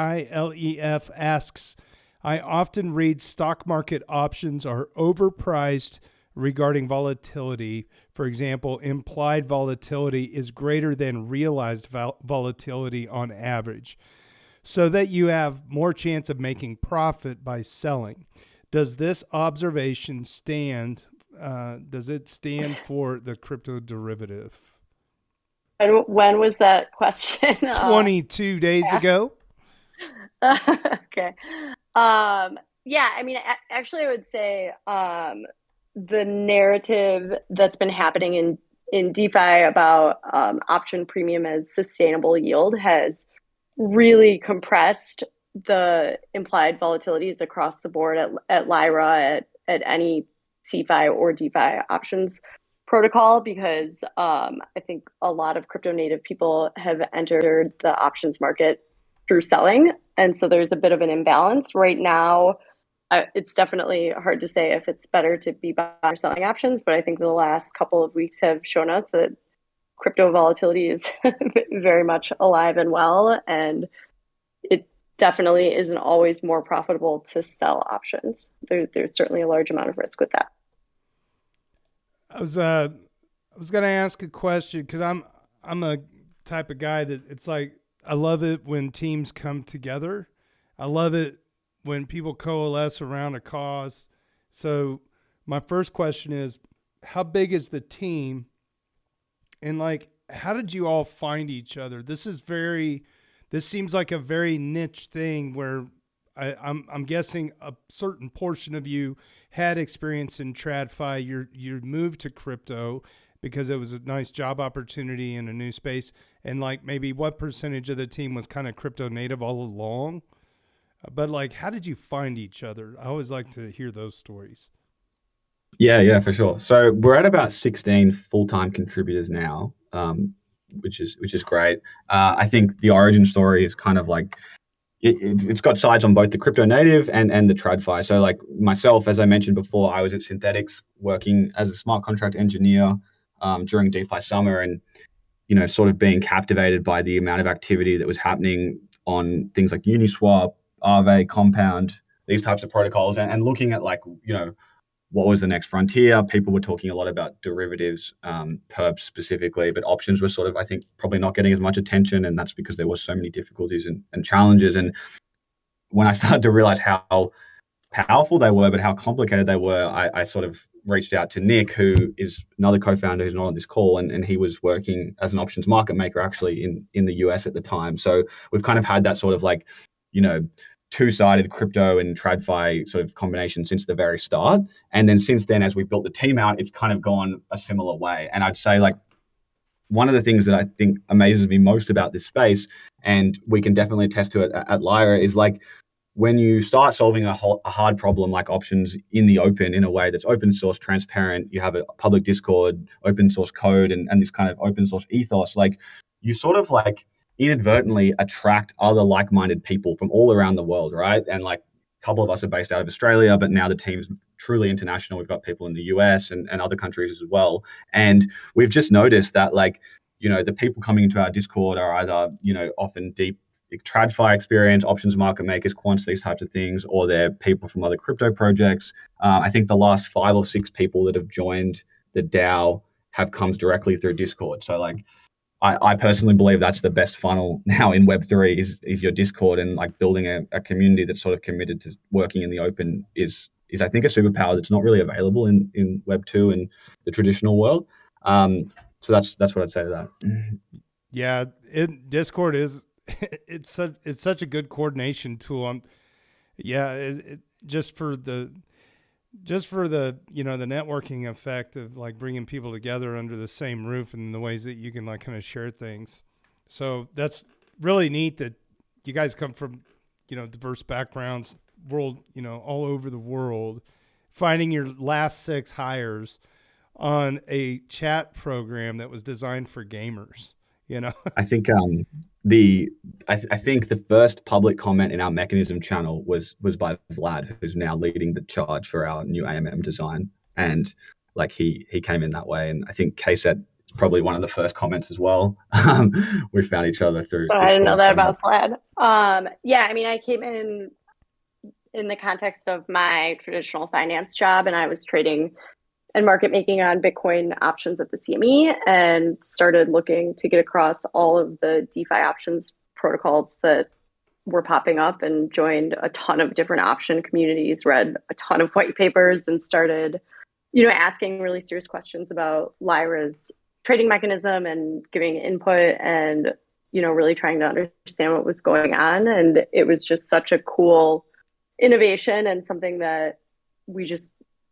asks, I often read stock market options are overpriced regarding volatility. For example, implied volatility is greater than realized volatility on average, so that you have more chance of making profit by selling. Does this observation stand? Does it stand for the crypto derivative? And when was that question? 22 days ago. Okay. Yeah, I mean, actually, I would say the narrative that's been happening in DeFi about option premium as sustainable yield has really compressed the implied volatilities across the board at LYRA, at any CeFi or DeFi options protocol, because I think a lot of crypto native people have entered the options market through selling. And so there's a bit of an imbalance right now. It's definitely hard to say if it's better to be buying or selling options, but I think the last couple of weeks have shown us that crypto volatility is very much alive and well, and it definitely isn't always more profitable to sell options. There's certainly a large amount of risk with that. I was going to ask a question because I'm a type of guy that it's like, I love it when teams come together. I love it when people coalesce around a cause. So my first question is, how big is the team? And like, how did you all find each other? This seems like a very niche thing where I'm guessing a certain portion of you had experience in TradFi. You moved to crypto because it was a nice job opportunity in a new space. And like, maybe what percentage of the team was kind of crypto native all along? But like, how did you find each other? I always like to hear those stories. Yeah, for sure. So we're at about 16 full-time contributors now, which is great. I think the origin story is kind of like, it's got sides on both the crypto native and the TradFi. So like myself, as I mentioned before, I was at Synthetics working as a smart contract engineer during DeFi summer, and sort of being captivated by the amount of activity that was happening on things like Uniswap, Aave, Compound, these types of protocols, and looking at like, what was the next frontier. People were talking a lot about derivatives, perps specifically, but options were sort of, I think, probably not getting as much attention, and that's because there were so many difficulties and challenges. And when I started to realize how powerful they were, but how complicated they were, I sort of reached out to Nick, who is another co-founder who's not on this call, and he was working as an options market maker actually in the US at the time. So we've kind of had that sort of like, two-sided crypto and TradFi sort of combination since the very start. And then since then, as we built the team out, it's kind of gone a similar way. And I'd say like one of the things that I think amazes me most about this space, and we can definitely attest to it at LYRA, is like when you start solving a hard problem like options in the open in a way that's open source, transparent, you have a public Discord, open source code, and this kind of open source ethos, like you sort of like inadvertently attract other like-minded people from all around the world, right? And like a couple of us are based out of Australia, but now the team's truly international. We've got people in the US and other countries as well. And we've just noticed that like, you know, the people coming into our Discord are either, you know, often deep TradFi experience, options market makers, quants, these types of things, or they're people from other crypto projects. I think the last 5 or 6 people that have joined the DAO have come directly through Discord. So like, I personally believe that's the best funnel now in Web3 is your Discord, and like building a community that's sort of committed to working in the open is I think a superpower that's not really available in Web2 and the traditional world. So that's what I'd say to that. Yeah, Discord is it's such a good coordination tool. Just for the you know, the networking effect of like bringing people together under the same roof and the ways that you can like kind of share things. So that's really neat that you guys come from, you know, diverse backgrounds, you know, all over the world, finding your last 6 hires on a chat program that was designed for gamers, you know. I think I think the first public comment in our mechanism channel was by Vlad, who's now leading the charge for our new AMM design, and like he came in that way. And I think KSET is probably one of the first comments as well. We found each other through So Discord. I didn't know that about Vlad. Yeah, I mean, I came in the context of my traditional finance job, and I was trading and market making on Bitcoin options at the CME, and started looking to get across all of the DeFi options protocols that were popping up, and joined a ton of different option communities, read a ton of white papers, and started, you know, asking really serious questions about LYRA's trading mechanism and giving input, and, you know, really trying to understand what was going on. And it was just such a cool innovation and something that we just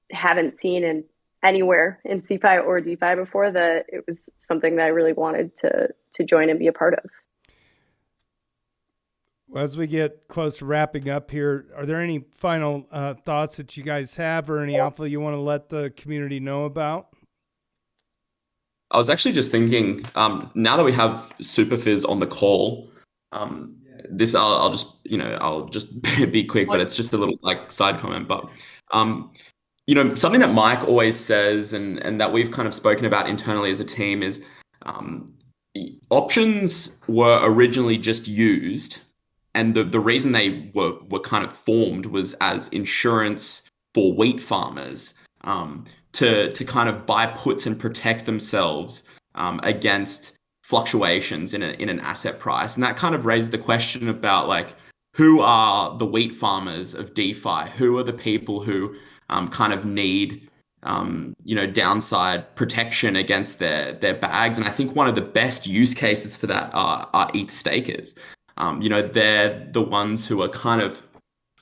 haven't seen in anywhere in CeFi or DeFi before, that it was something that I really wanted to join and be a part of. As we get close to wrapping up here, are there any final thoughts that you guys have, or any alpha you want to let the community know about? I was actually just thinking, now that we have Superfizz on the call, this I'll just be quick, but it's just a little like side comment. But you know, something that Mike always says, and that we've kind of spoken about internally as a team, is options were originally just used, and the reason they were kind of formed was as insurance for wheat farmers, to kind of buy puts and protect themselves against fluctuations in an asset price. And that kind of raised the question about like, who are the wheat farmers of DeFi? Who are the people who kind of need downside protection against their bags? And I think one of the best use cases for that are ETH stakers. They're the ones who are kind of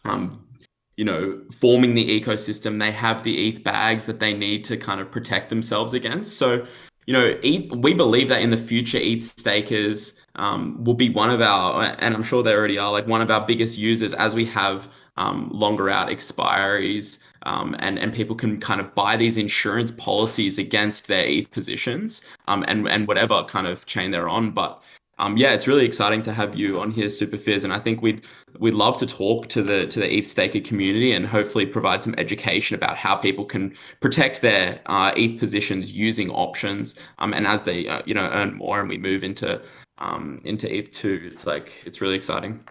forming the ecosystem. They have the ETH bags that they need to kind of protect themselves against. So, we believe that in the future, ETH stakers will be one of our, and I'm sure they already are, like one of our biggest users as we have longer out expiries, and people can kind of buy these insurance policies against their ETH positions, and whatever kind of chain they're on. But it's really exciting to have you on here, Superfizz, and I think we'd love to talk to the ETH staker community and hopefully provide some education about how people can protect their ETH positions using options. And as they earn more and we move into ETH2, it's really exciting.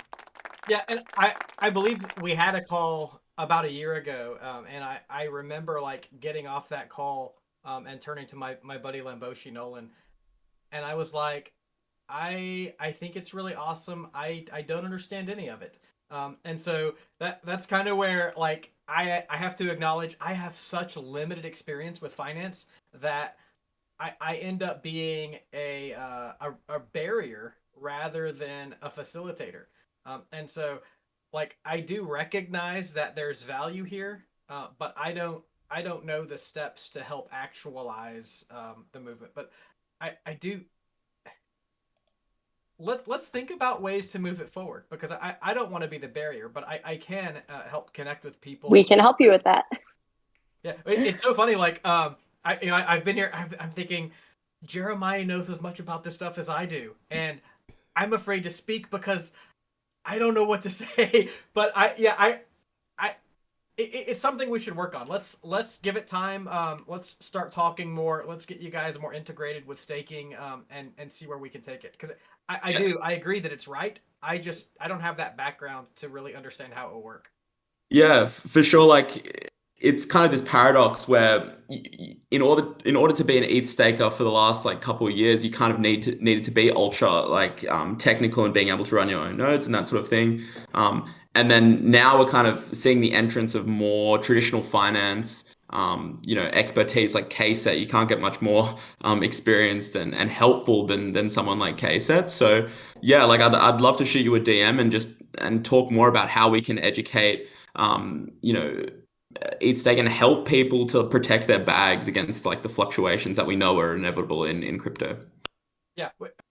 Yeah, and I believe we had a call about a year ago, and I remember like getting off that call and turning to my buddy Lamboshi Nolan, and I was like, I think it's really awesome. I don't understand any of it. And so that's kind of where like I have to acknowledge I have such limited experience with finance that I end up being a barrier rather than a facilitator. And so like I do recognize that there's value here, but I don't know the steps to help actualize the movement. But I do. Let's think about ways to move it forward, because I don't want to be the barrier, but I can help connect with people. We can help you with that. Yeah, it's so funny. Like I've been here. I'm thinking Jeremiah knows as much about this stuff as I do, and I'm afraid to speak because I don't know what to say. But it's something we should work on. Let's give it time. Let's start talking more. Let's get you guys more integrated with staking, and see where we can take it. Because I agree that it's right. I don't have that background to really understand how it will work. Yeah, for sure. Like, it's kind of this paradox where in order to be an ETH staker for the last like couple of years, you kind of needed to be ultra like technical and being able to run your own nodes and that sort of thing. And then now we're kind of seeing the entrance of more traditional finance, expertise like KSET. You can't get much more experienced and helpful than someone like KSET. So yeah, like I'd love to shoot you a DM and talk more about how we can educate, ETH stake and help people to protect their bags against like the fluctuations that we know are inevitable in crypto. Yeah,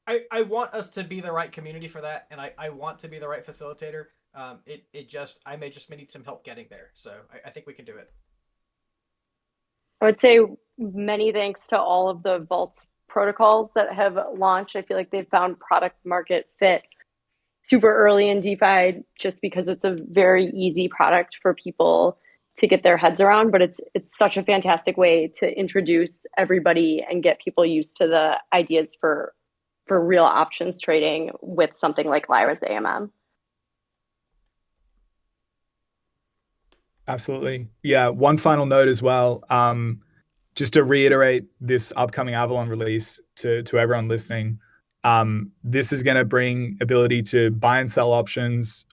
I want us to be the right community for that, and I want to be the right facilitator. I may need some help getting there. So I think we can do it. I would say many thanks to all of the vaults protocols that have launched. I feel like they've found product market fit super early in DeFi, just because it's a very easy product for people to get their heads around. But it's such a fantastic way to introduce everybody and get people used to the ideas for real options trading with something like LYRA's AMM. Absolutely. Yeah. One final note as well. Just to reiterate this upcoming Avalon release to everyone listening. This is going to bring ability to buy and sell options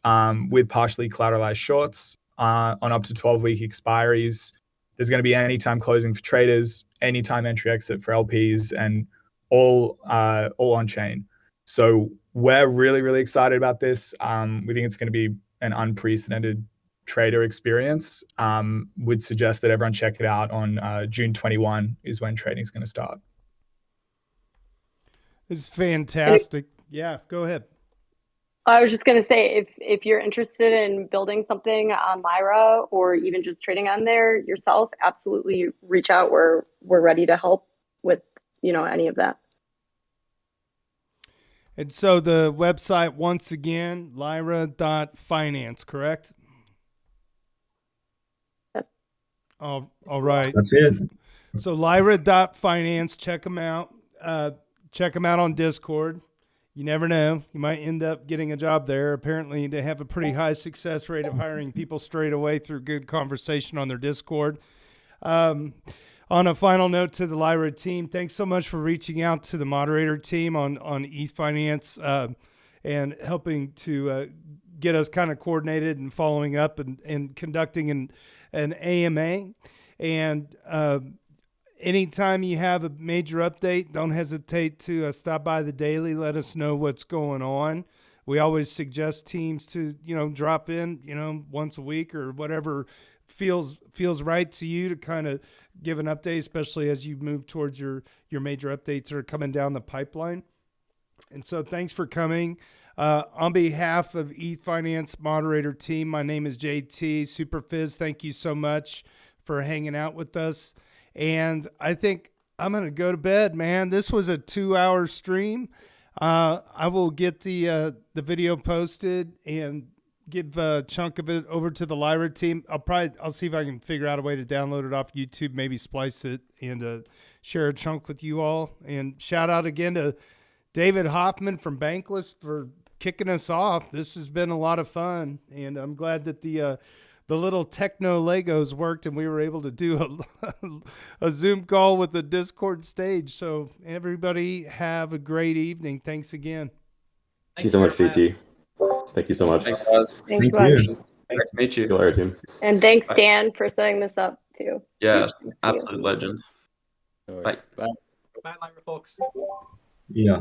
with partially collateralized shorts on up to 12-week expiries. There's going to be anytime closing for traders, anytime entry exit for LPs, and all on chain. So we're really, really excited about this. We think it's going to be an unprecedented trader experience. Would suggest that everyone check it out on June 21 is when trading is going to start. This is fantastic. Yeah, go ahead. I was just going to say, if you're interested in building something on LYRA or even just trading on there yourself, absolutely reach out. We're ready to help with any of that. And so the website, once again, lyra.finance, correct? All right. That's it. So lyra.finance, check them out. Check them out on Discord. You never know. You might end up getting a job there. Apparently, they have a pretty high success rate of hiring people straight away through good conversation on their Discord. On a final note to the LYRA team, thanks so much for reaching out to the moderator team on ethfinance and helping to get us kind of coordinated and following up and conducting an AMA. And anytime you have a major update, don't hesitate to stop by the daily. Let us know what's going on. We always suggest teams to, drop in, once a week or whatever feels right to you to kind of give an update, especially as you move towards your major updates that are coming down the pipeline. And so thanks for coming. On behalf of ETHfinance moderator team, my name is JT Superfizz. Thank you so much for hanging out with us. And I think I'm going to go to bed, man. This was a 2-hour stream. I will get the video posted and give a chunk of it over to the LYRA team. I'll see if I can figure out a way to download it off YouTube, maybe splice it and share a chunk with you all. And shout out again to David Hoffman from Bankless for kicking us off. This has been a lot of fun, and I'm glad that the little techno Legos worked and we were able to do a Zoom call with the Discord stage. So everybody have a great evening. Thanks again. Thank you so much, JT. Thank you so much. Thanks, guys. Thanks so much. Nice to meet you. LYRA team. And thanks, Dan, for setting this up too. Yeah, Huge thanks to you. absolute legend. Bye. Bye. Bye, LYRA folks. Yeah.